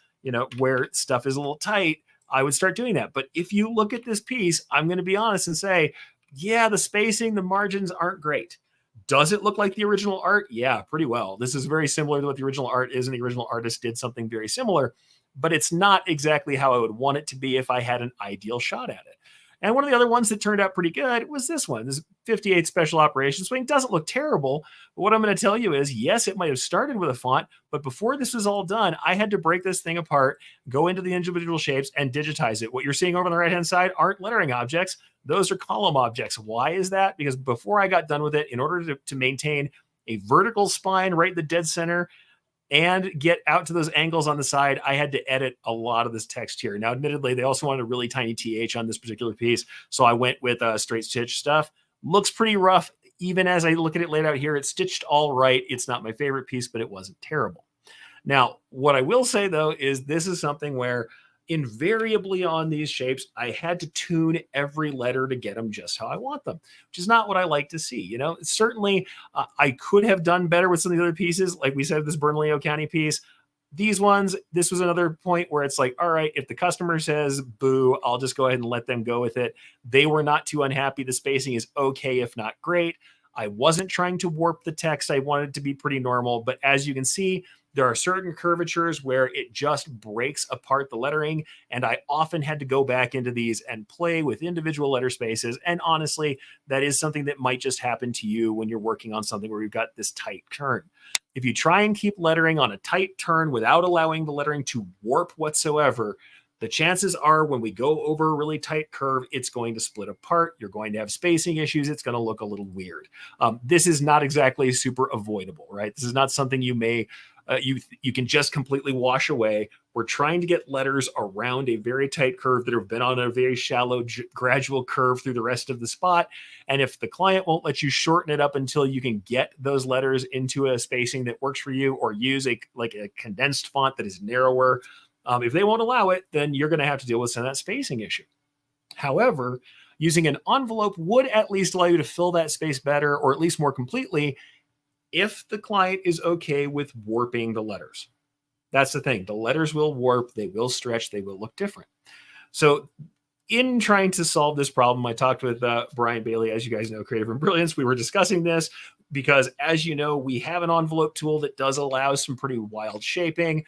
where stuff is a little tight, I would start doing that. But if you look at this piece, I'm going to be honest and say, yeah, the spacing, the margins aren't great. Does it look like the original art? Yeah, pretty well. This is very similar to what the original art is, and the original artist did something very similar, but it's not exactly how I would want it to be if I had an ideal shot at it. And one of the other ones that turned out pretty good was this one. This 58 Special Operations Wing. Doesn't look terrible, but what I'm going to tell you is, yes, it might have started with a font, but before this was all done, I had to break this thing apart, go into the individual shapes, and digitize it. What you're seeing over on the right-hand side aren't lettering objects. Those are column objects. Why is that? Because before I got done with it, in order to maintain a vertical spine right in the dead center and get out to those angles on the side, I had to edit a lot of this text here. Now, admittedly, they also wanted a really tiny TH on this particular piece, so I went with straight stitch stuff. Looks pretty rough. Even as I look at it laid out here, it's stitched all right. It's not my favorite piece, but it wasn't terrible. Now, what I will say, though, is this is something where invariably on these shapes, I had to tune every letter to get them just how I want them, which is not what I like to see. Certainly I could have done better with some of the other pieces. Like we said, this Bernalillo County piece, these ones, this was another point where it's like, all right, if the customer says boo, I'll just go ahead and let them go with it. They were not too unhappy. The spacing is okay, if not great. I wasn't trying to warp the text. I wanted it to be pretty normal. But as you can see, there are certain curvatures where it just breaks apart the lettering. And I often had to go back into these and play with individual letter spaces. And honestly, that is something that might just happen to you when you're working on something where you've got this tight turn. If you try and keep lettering on a tight turn without allowing the lettering to warp whatsoever, the chances are when we go over a really tight curve, it's going to split apart. You're going to have spacing issues. It's going to look a little weird. This is not exactly super avoidable, right? This is not something you may you can just completely wash away. We're trying to get letters around a very tight curve that have been on a very shallow, gradual curve through the rest of the spot. And if the client won't let you shorten it up until you can get those letters into a spacing that works for you, or use a condensed font that is narrower, if they won't allow it, then you're going to have to deal with some of that spacing issue. However, using an envelope would at least allow you to fill that space better, or at least more completely, if the client is okay with warping the letters. That's the thing. The letters will warp, they will stretch, they will look different. So in trying to solve this problem, I talked with Brian Bailey, as you guys know, Creative and Brilliance. We were discussing this because, as you know, we have an envelope tool that does allow some pretty wild shaping.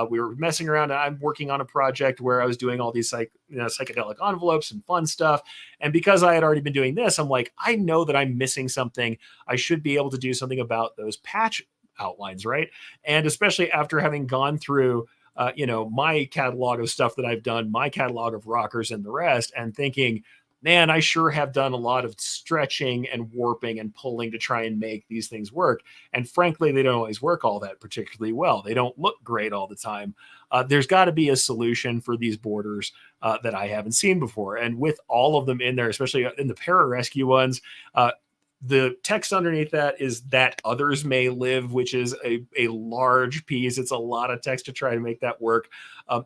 We were messing around, and I'm working on a project where I was doing all these psychedelic envelopes and fun stuff. And because I had already been doing this, I'm like, I know that I'm missing something. I should be able to do something about those patch outlines, right? And especially after having gone through my catalog of stuff that I've done, my catalog of rockers and the rest, and thinking, man, I sure have done a lot of stretching and warping and pulling to try and make these things work. And frankly, they don't always work all that particularly well. They don't look great all the time. There's got to be a solution for these borders that I haven't seen before. And with all of them in there, especially in the pararescue ones, the text underneath that is "that others may live," which is a large piece. It's a lot of text to try to make that work.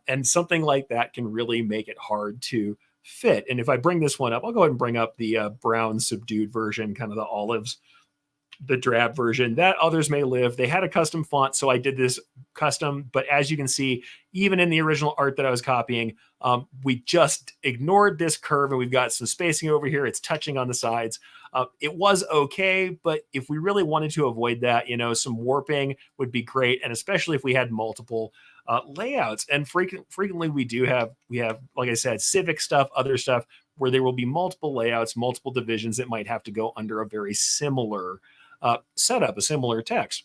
And something like that can really make it hard to fit. And if I bring this one up, I'll go ahead and bring up the brown subdued version, kind of the olives, the drab version. "That others may live." They had a custom font, so I did this custom. But as you can see, even in the original art that I was copying, we just ignored this curve, and we've got some spacing over here. It's touching on the sides. It was okay, but if we really wanted to avoid that, some warping would be great, and especially if we had multiple layouts. And frequently we have, like I said, civic stuff, other stuff, where there will be multiple layouts, multiple divisions that might have to go under a very similar setup, a similar text,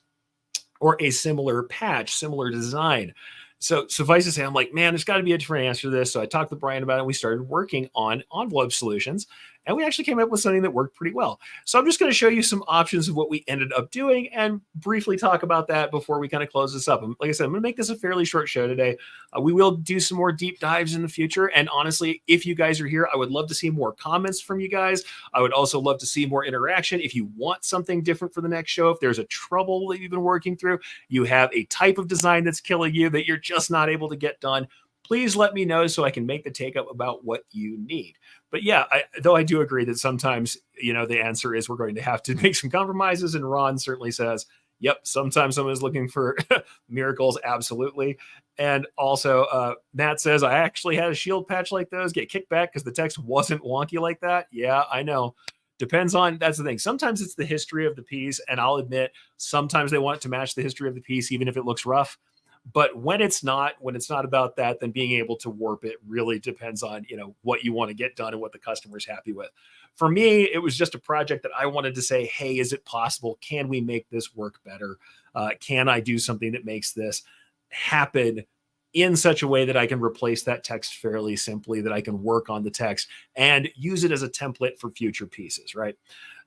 or a similar patch, similar design. So suffice to say, I'm like, man, there's got to be a different answer to this. So I talked to Brian about it. And we started working on envelope solutions, and we actually came up with something that worked pretty well. So I'm just going to show you some options of what we ended up doing and briefly talk about that before we kind of close this up. And like I said, I'm going to make this a fairly short show today. We will do some more deep dives in the future. And honestly, if you guys are here, I would love to see more comments from you guys. I would also love to see more interaction. If you want something different for the next show, if there's a trouble that you've been working through, you have a type of design that's killing you that you're just not able to get done, please let me know so I can make the Takeup about what you need. But yeah, though I do agree that sometimes, the answer is we're going to have to make some compromises. And Ron certainly says, yep, sometimes someone is looking for miracles. Absolutely. And also, Matt says, I actually had a shield patch like those get kicked back because the text wasn't wonky like that. Yeah, I know. Depends on, that's the thing. Sometimes it's the history of the piece. And I'll admit, sometimes they want it to match the history of the piece, even if it looks rough. But when it's not about that, then being able to warp it really depends on, what you want to get done and what the customer's happy with. For me, it was just a project that I wanted to say, hey, is it possible? Can we make this work better? Can I do something that makes this happen in such a way that I can replace that text fairly simply, that I can work on the text and use it as a template for future pieces, right?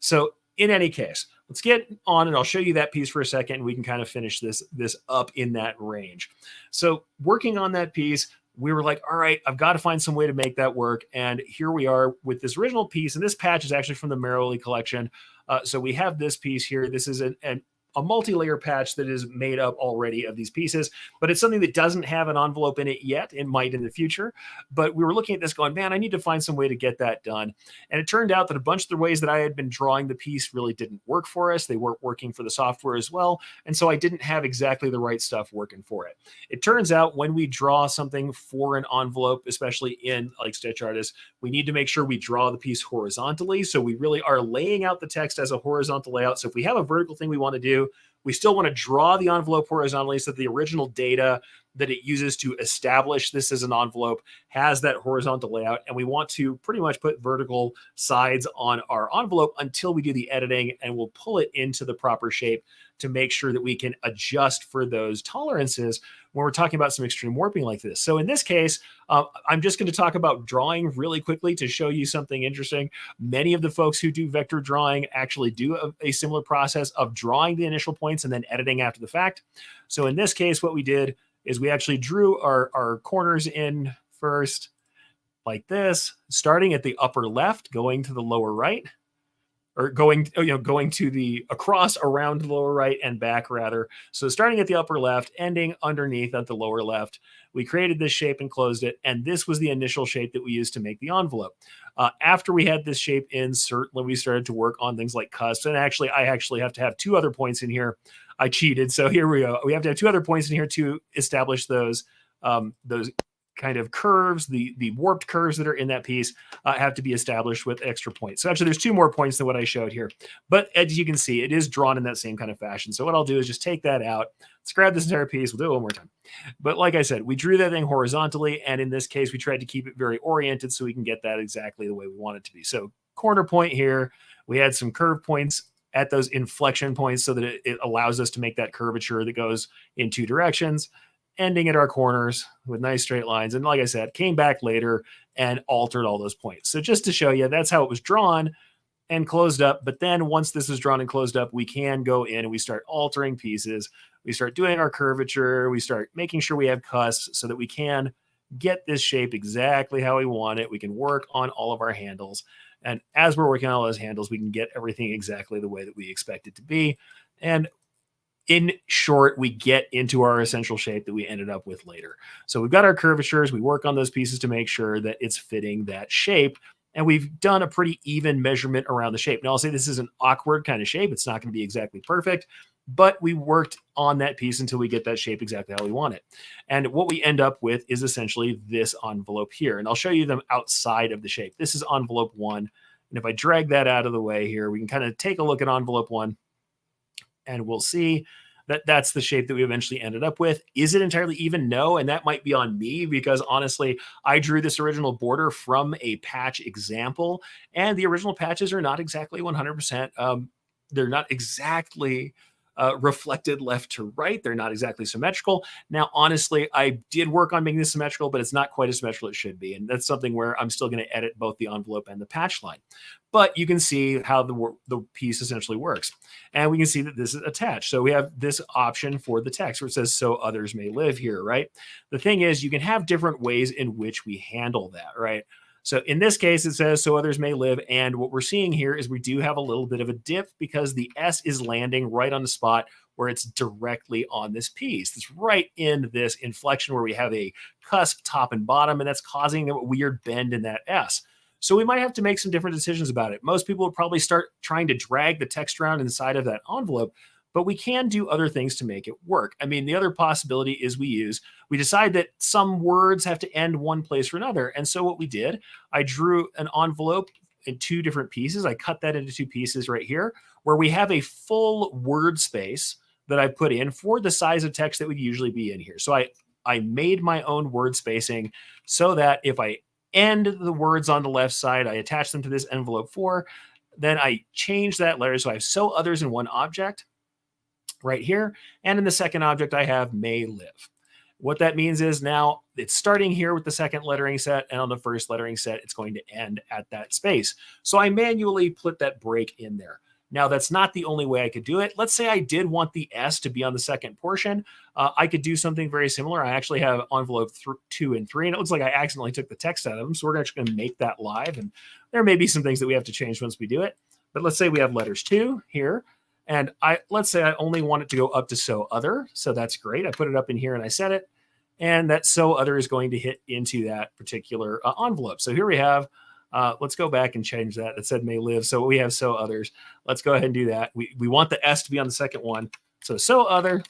So in any case, let's get on, and I'll show you that piece for a second, and we can kind of finish this up in that range. So working on that piece, we were like, all right, I've got to find some way to make that work. And here we are with this original piece, and this patch is actually from the Merrily collection. So we have this piece here. This is a multi-layer patch that is made up already of these pieces, but it's something that doesn't have an envelope in it yet. It might in the future, but we were looking at this going, man, I need to find some way to get that done. And it turned out that a bunch of the ways that I had been drawing the piece really didn't work for us. They weren't working for the software as well. And so I didn't have exactly the right stuff working for it. It turns out when we draw something for an envelope, especially in like Stitch Artist, we need to make sure we draw the piece horizontally. So we really are laying out the text as a horizontal layout. So if we have a vertical thing we want to do, we still want to draw the envelope horizontally so that the original data that it uses to establish this as an envelope has that horizontal layout. And we want to pretty much put vertical sides on our envelope until we do the editing, and we'll pull it into the proper shape to make sure that we can adjust for those tolerances when we're talking about some extreme warping like this. So in this case, I'm just going to talk about drawing really quickly to show you something interesting. Many of the folks who do vector drawing actually do a similar process of drawing the initial points and then editing after the fact. So in this case, what we did is we actually drew our corners in first like this, starting at the upper left, going to the lower right, or going to the across, around the lower right and back rather. So starting at the upper left, ending underneath at the lower left, we created this shape and closed it. And this was the initial shape that we used to make the envelope. After we had this shape in, certainly we started to work on things like cusps. And actually, I actually have to have two other points in here. I cheated. So here we go. We have to have two other points in here to establish those kind of curves, the warped curves that are in that piece have to be established with extra points. So actually there's two more points than what I showed here, but as you can see, it is drawn in that same kind of fashion. So what I'll do is just take that out. Let's grab this entire piece. We'll do it one more time. But like I said, we drew that thing horizontally. And in this case, we tried to keep it very oriented so we can get that exactly the way we want it to be. So corner point here, we had some curve points at those inflection points so that it allows us to make that curvature that goes in two directions, ending at our corners with nice straight lines. And like I said, came back later and altered all those points. So just to show you, that's how it was drawn and closed up. But then once this is drawn and closed up, we can go in and we start altering pieces. We start doing our curvature. We start making sure we have cusps so that we can get this shape exactly how we want it. We can work on all of our handles. And as we're working on all those handles, we can get everything exactly the way that we expect it to be. And in short, we get into our essential shape that we ended up with later. So we've got our curvatures. We work on those pieces to make sure that it's fitting that shape. And we've done a pretty even measurement around the shape. Now, I'll say this is an awkward kind of shape. It's not going to be exactly perfect, but we worked on that piece until we get that shape exactly how we want it. And what we end up with is essentially this envelope here. And I'll show you them outside of the shape. This is envelope one. And if I drag that out of the way here, we can kind of take a look at envelope one. And we'll see that that's the shape that we eventually ended up with. Is it entirely even? No. And that might be on me because honestly, I drew this original border from a patch example, and the original patches are not exactly 100%. They're not exactly reflected left to right. They're not exactly symmetrical. Now, honestly, I did work on making this symmetrical, but it's not quite as symmetrical as it should be. And that's something where I'm still going to edit both the envelope and the patch line. But you can see how the piece essentially works. And we can see that this is attached. So we have this option for the text where it says, so others may live here, right? The thing is, you can have different ways in which we handle that, right? So in this case, it says, so others may live. And what we're seeing here is we do have a little bit of a dip because the S is landing right on the spot where it's directly on this piece. It's right in this inflection where we have a cusp top and bottom, and that's causing a weird bend in that S. So we might have to make some different decisions about it. Most people would probably start trying to drag the text around inside of that envelope, but we can do other things to make it work. I mean, the other possibility is we decide that some words have to end one place or another. And so what we did, I drew an envelope in two different pieces. I cut that into two pieces right here, where we have a full word space that I put in for the size of text that would usually be in here. So I made my own word spacing so that if I end the words on the left side, I attach them to this envelope 4, then I change that letter. So I have so others in one object right here. And in the second object, I have may live. What that means is now it's starting here with the second lettering set, and on the first lettering set, it's going to end at that space. So I manually put that break in there. Now, that's not the only way I could do it. Let's say I did want the S to be on the second portion. I could do something very similar. I actually have envelope 2 and 3, and it looks like I accidentally took the text out of them. So we're actually going to make that live. And there may be some things that we have to change once we do it. But let's say we have letters 2 here. And let's say I only want it to go up to so other. So that's great. I put it up in here and I set it. And that so other is going to hit into that particular envelope. So here we have, let's go back and change that. It said may live. So we have so others. Let's go ahead and do that. We want the S to be on the second one. So other,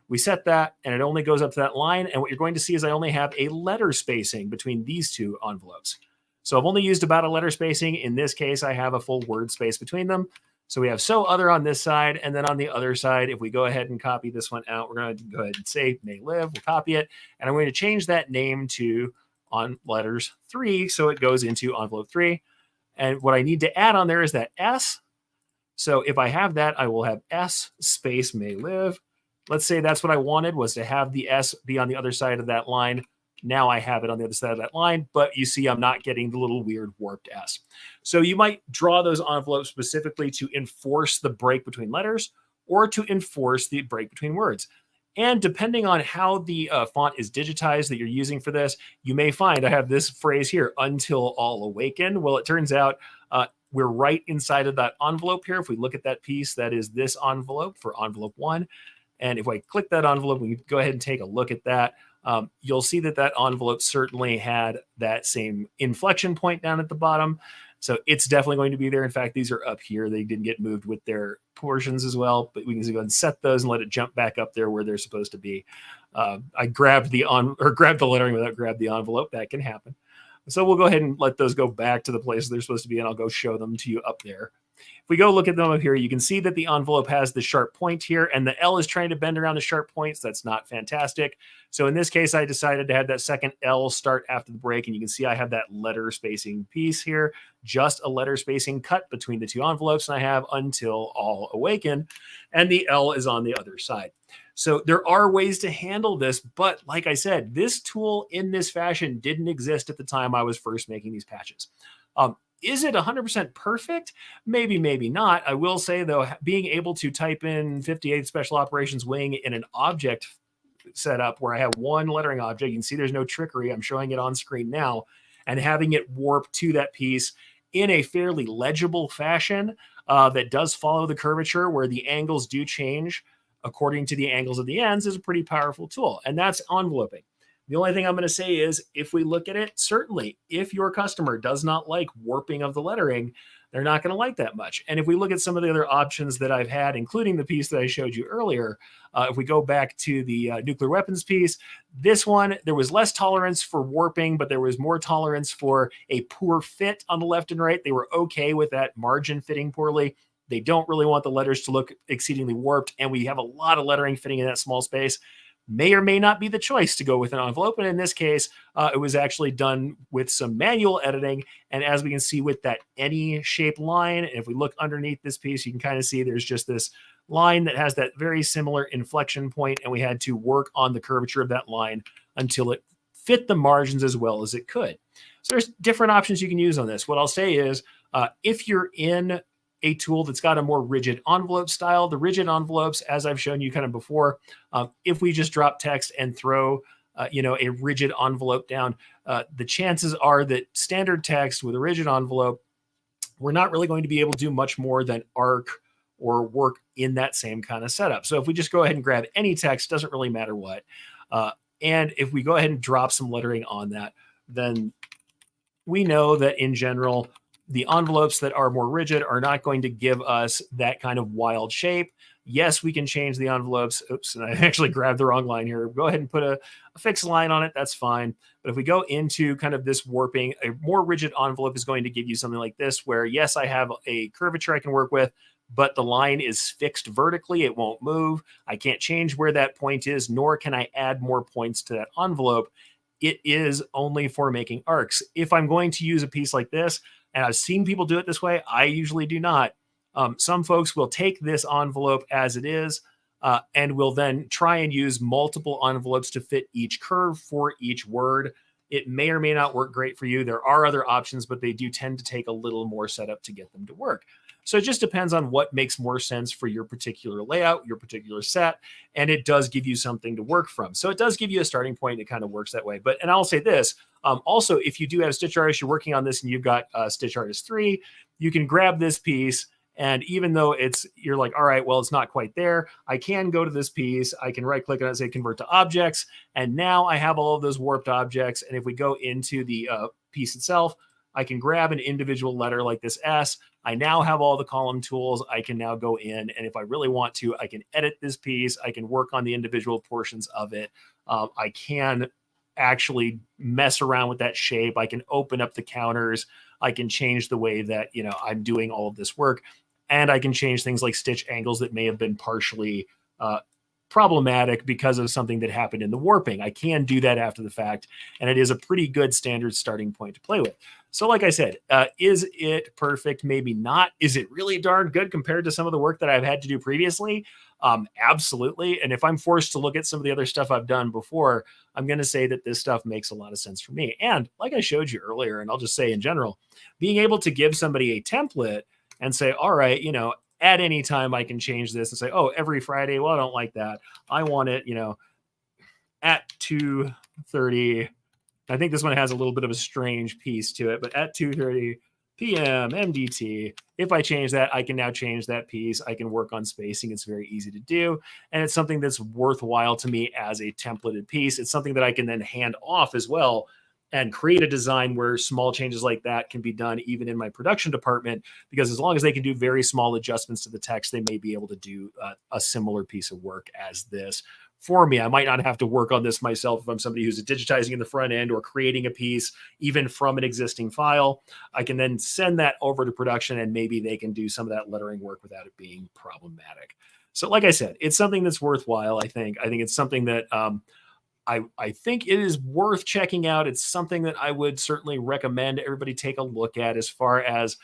we set that and it only goes up to that line. And what you're going to see is I only have a letter spacing between these two envelopes. So I've only used about a letter spacing. In this case, I have a full word space between them. So we have so other on this side. And then on the other side, if we go ahead and copy this one out, we're going to go ahead and say may live. We'll copy it. And I'm going to change that name to on letters 3. So it goes into envelope 3. And what I need to add on there is that S. So if I have that, I will have S space may live. Let's say that's what I wanted, was to have the S be on the other side of that line. Now I have it on the other side of that line, but you see I'm not getting the little weird warped S. So you might draw those envelopes specifically to enforce the break between letters or to enforce the break between words. And depending on how the font is digitized that you're using for this, you may find I have this phrase here, until all awaken. Well, it turns out we're right inside of that envelope here. If we look at that piece, that is this envelope for envelope 1. And if I click that envelope, we can go ahead and take a look at that. You'll see that that envelope certainly had that same inflection point down at the bottom. So it's definitely going to be there. In fact, these are up here. They didn't get moved with their portions as well, but we can go ahead and set those and let it jump back up there where they're supposed to be. I grabbed the lettering without grabbing the envelope. That can happen. So we'll go ahead and let those go back to the place they're supposed to be, and I'll go show them to you up there. If we go look at them up here, you can see that the envelope has the sharp point here, and the L is trying to bend around the sharp points. That's not fantastic. So in this case, I decided to have that second L start after the break, and you can see I have that letter spacing piece here, just a letter spacing cut between the two envelopes, and I have until all awaken, and the L is on the other side. So there are ways to handle this, but like I said, this tool in this fashion didn't exist at the time I was first making these patches. Is it 100% perfect? Maybe, maybe not. I will say, though, being able to type in 58th Special Operations Wing in an object setup where I have one lettering object, you can see there's no trickery. I'm showing it on screen now, and having it warp to that piece in a fairly legible fashion that does follow the curvature where the angles do change according to the angles of the ends is a pretty powerful tool, and that's enveloping. The only thing I'm going to say is if we look at it, certainly if your customer does not like warping of the lettering, they're not going to like that much. And if we look at some of the other options that I've had, including the piece that I showed you earlier, if we go back to the nuclear weapons piece, this one, there was less tolerance for warping, but there was more tolerance for a poor fit on the left and right. They were okay with that margin fitting poorly. They don't really want the letters to look exceedingly warped, and we have a lot of lettering fitting in that small space. May or may not be the choice to go with an envelope. And in this case, it was actually done with some manual editing. And as we can see with that any shape line, and if we look underneath this piece, you can kind of see there's just this line that has that very similar inflection point, and we had to work on the curvature of that line until it fit the margins as well as it could. So there's different options you can use on this. What I'll say is if you're in a tool that's got a more rigid envelope style. The rigid envelopes, as I've shown you kind of before, if we just drop text and throw, a rigid envelope down, the chances are that standard text with a rigid envelope, we're not really going to be able to do much more than arc or work in that same kind of setup. So if we just go ahead and grab any text, doesn't really matter what. And if we go ahead and drop some lettering on that, then we know that in general, the envelopes that are more rigid are not going to give us that kind of wild shape. Yes, we can change the envelopes. Oops, and I actually grabbed the wrong line here. Go ahead and put a fixed line on it. That's fine. But if we go into kind of this warping, a more rigid envelope is going to give you something like this, where yes, I have a curvature I can work with, but the line is fixed vertically. It won't move. I can't change where that point is, nor can I add more points to that envelope. It is only for making arcs. If I'm going to use a piece like this, and I've seen people do it this way, I usually do not. Some folks will take this envelope as it is and will then try and use multiple envelopes to fit each curve for each word. It may or may not work great for you. There are other options, but they do tend to take a little more setup to get them to work. So it just depends on what makes more sense for your particular layout, your particular set, and it does give you something to work from. So it does give you a starting point that kind of works that way. And I'll say this, also, if you do have Stitch Artist, you're working on this and you've got Stitch Artist 3, you can grab this piece And even though you're like, all right, well, it's not quite there, I can go to this piece, I can right click on it and say convert to objects. And now I have all of those warped objects. And if we go into the piece itself, I can grab an individual letter like this S. I now have all the column tools. I can now go in, and if I really want to, I can edit this piece. I can work on the individual portions of it. I can actually mess around with that shape. I can open up the counters. I can change the way that, I'm doing all of this work. And I can change things like stitch angles that may have been partially problematic because of something that happened in the warping. I can do that after the fact, and it is a pretty good standard starting point to play with. So like I said, is it perfect? Maybe not. Is it really darn good compared to some of the work that I've had to do previously? Absolutely. And if I'm forced to look at some of the other stuff I've done before, I'm going to say that this stuff makes a lot of sense for me. And like I showed you earlier, and I'll just say in general, being able to give somebody a template and say, all right, at any time I can change this and say, oh, every Friday, well, I don't like that. I want it, at 2:30. I think this one has a little bit of a strange piece to it, but at 2:30 p.m. MDT, if I change that, I can now change that piece. I can work on spacing. It's very easy to do. And it's something that's worthwhile to me as a templated piece. It's something that I can then hand off as well and create a design where small changes like that can be done even in my production department, because as long as they can do very small adjustments to the text, they may be able to do a similar piece of work as this for me. I might not have to work on this myself if I'm somebody who's digitizing in the front end or creating a piece even from an existing file. I can then send that over to production, and maybe they can do some of that lettering work without it being problematic. So like I said, it's something that's worthwhile. I think it's something that I think it is worth checking out. It's something that I would certainly recommend everybody take a look at as far as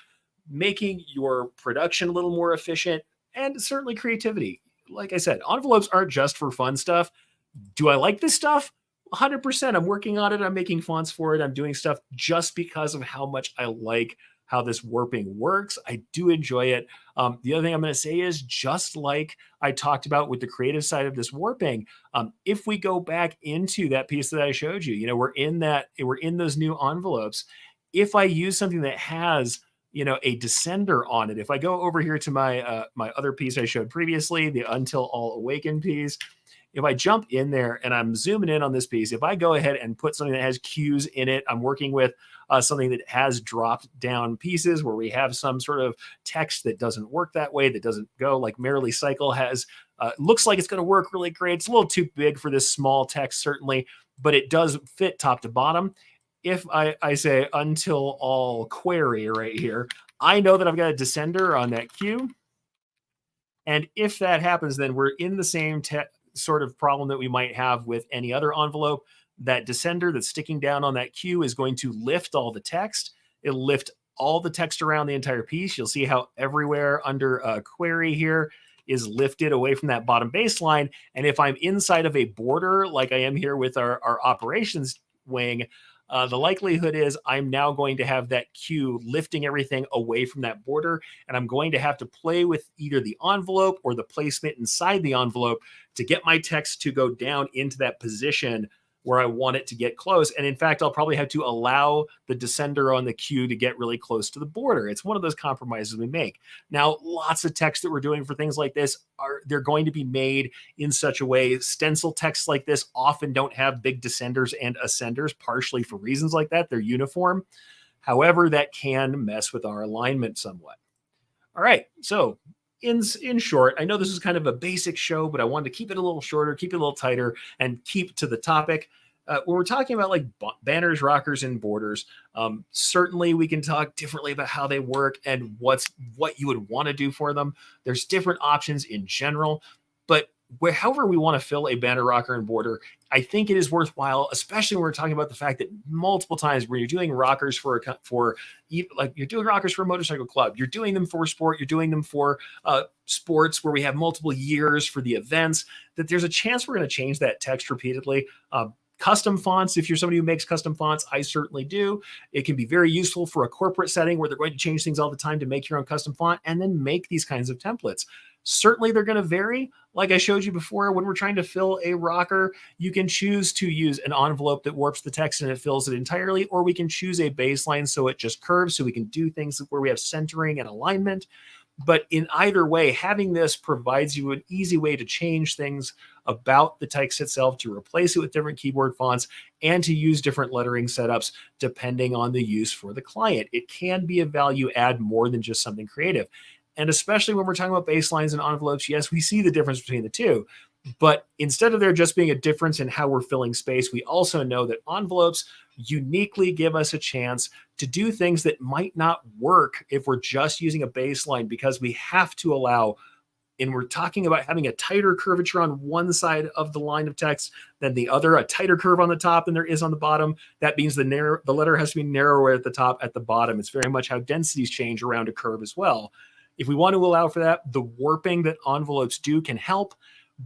making your production a little more efficient, and certainly creativity. Like I said, envelopes aren't just for fun stuff. Do I like this stuff? 100%. I'm working on it. I'm making fonts for it. I'm doing stuff just because of how much I like how this warping works. I do enjoy it. The other thing I'm going to say is, just like I talked about with the creative side of this warping, if we go back into that piece that I showed you, we're in those new envelopes. If I use something that has a descender on it, if I go over here to my my other piece I showed previously, the Until All Awaken piece, if I jump in there and I'm zooming in on this piece, if I go ahead and put something that has cues in it, I'm working with something that has dropped down pieces where we have some sort of text that doesn't work that way, that doesn't go like Merrily Cycle has. Looks like it's going to work really great. It's a little too big for this small text, certainly, but it does fit top to bottom. If I say Until All Query right here, I know that I've got a descender on that cue. And if that happens, then we're in the same sort of problem that we might have with any other envelope. That descender that's sticking down on that cue is going to lift all the text. It'll lift all the text around the entire piece. You'll see how everywhere under a query here is lifted away from that bottom baseline. And if I'm inside of a border, like I am here with our operations wing, the likelihood is I'm now going to have that cue lifting everything away from that border, and I'm going to have to play with either the envelope or the placement inside the envelope to get my text to go down into that position where I want it to get close. And in fact, I'll probably have to allow the descender on the cue to get really close to the border. It's one of those compromises we make. Now, lots of text that we're doing for things like this they're going to be made in such a way. Stencil texts like this often don't have big descenders and ascenders, partially for reasons like that. They're uniform. However, that can mess with our alignment somewhat. All right, so in short, I know this is kind of a basic show, but I wanted to keep it a little shorter, keep it a little tighter, and keep to the topic. When we're talking about like banners, rockers, and borders, certainly we can talk differently about how they work and what you would want to do for them. There's different options in general, but however we want to fill a banner, rocker, and border, I think it is worthwhile, especially when we're talking about the fact that multiple times when you're doing rockers for like you're doing rockers for a motorcycle club, you're doing them for sport, you're doing them for sports where we have multiple years for the events, that there's a chance we're going to change that text repeatedly. Custom fonts, if you're somebody who makes custom fonts, I certainly do. It can be very useful for a corporate setting where they're going to change things all the time to make your own custom font and then make these kinds of templates. Certainly they're going to vary. Like I showed you before, when we're trying to fill a rocker, you can choose to use an envelope that warps the text and it fills it entirely, or we can choose a baseline so it just curves, so we can do things where we have centering and alignment. But in either way, having this provides you an easy way to change things about the text itself, to replace it with different keyboard fonts, and to use different lettering setups depending on the use for the client. It can be a value add more than just something creative. And especially when we're talking about baselines and envelopes, yes, we see the difference between the two. But instead of there just being a difference in how we're filling space, we also know that envelopes uniquely give us a chance to do things that might not work if we're just using a baseline, because we have to allow, and we're talking about having a tighter curvature on one side of the line of text than the other, a tighter curve on the top than there is on the bottom. That means the letter has to be narrower at the top, at the bottom. It's very much how densities change around a curve as well. If we want to allow for that, the warping that envelopes do can help,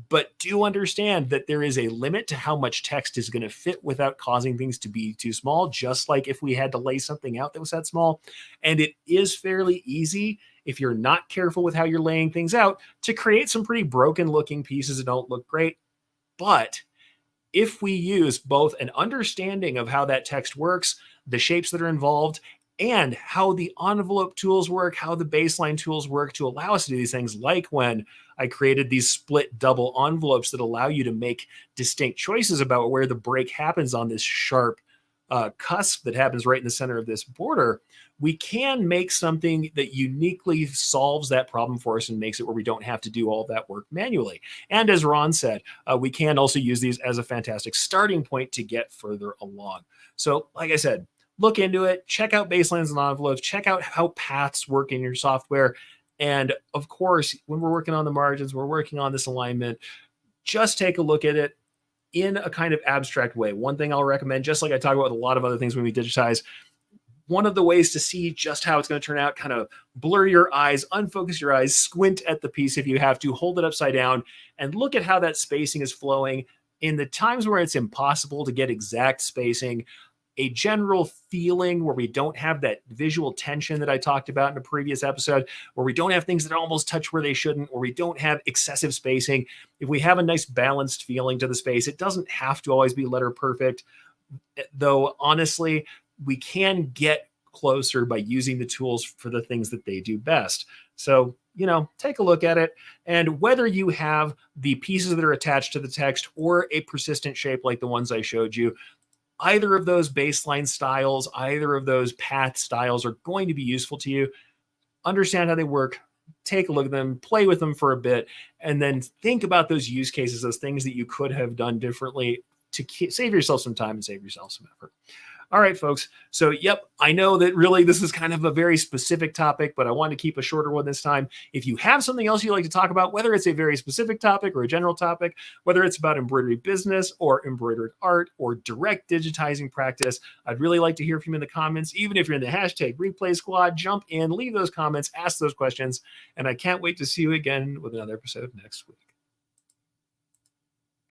but do understand that there is a limit to how much text is going to fit without causing things to be too small, just like if we had to lay something out that was that small. And it is fairly easy, if you're not careful with how you're laying things out, to create some pretty broken looking pieces that don't look great. But if we use both an understanding of how that text works, the shapes that are involved, and how the envelope tools work, how the baseline tools work to allow us to do these things, like when I created these split double envelopes that allow you to make distinct choices about where the break happens on this sharp cusp that happens right in the center of this border, we can make something that uniquely solves that problem for us and makes it where we don't have to do all that work manually. And as Ron said, we can also use these as a fantastic starting point to get further along. So like I said, look into it, check out baselines and envelopes, check out how paths work in your software. And of course, when we're working on the margins, we're working on this alignment, just take a look at it in a kind of abstract way. One thing I'll recommend, just like I talk about a lot of other things when we digitize, one of the ways to see just how it's going to turn out, kind of blur your eyes, unfocus your eyes, squint at the piece if you have to, hold it upside down, and look at how that spacing is flowing. In the times where it's impossible to get exact spacing, a general feeling where we don't have that visual tension that I talked about in a previous episode, where we don't have things that almost touch where they shouldn't, or we don't have excessive spacing. If we have a nice balanced feeling to the space, it doesn't have to always be letter perfect, though honestly, we can get closer by using the tools for the things that they do best. So, take a look at it. And whether you have the pieces that are attached to the text or a persistent shape like the ones I showed you, either of those baseline styles, either of those path styles are going to be useful to you. Understand how they work, take a look at them, play with them for a bit, and then think about those use cases, those things that you could have done differently to save yourself some time and save yourself some effort. All right, folks. So, yep, I know that really this is kind of a very specific topic, but I wanted to keep a shorter one this time. If you have something else you'd like to talk about, whether it's a very specific topic or a general topic, whether it's about embroidery business or embroidered art or direct digitizing practice, I'd really like to hear from you in the comments. Even if you're in the hashtag replay squad, jump in, leave those comments, ask those questions, and I can't wait to see you again with another episode next week.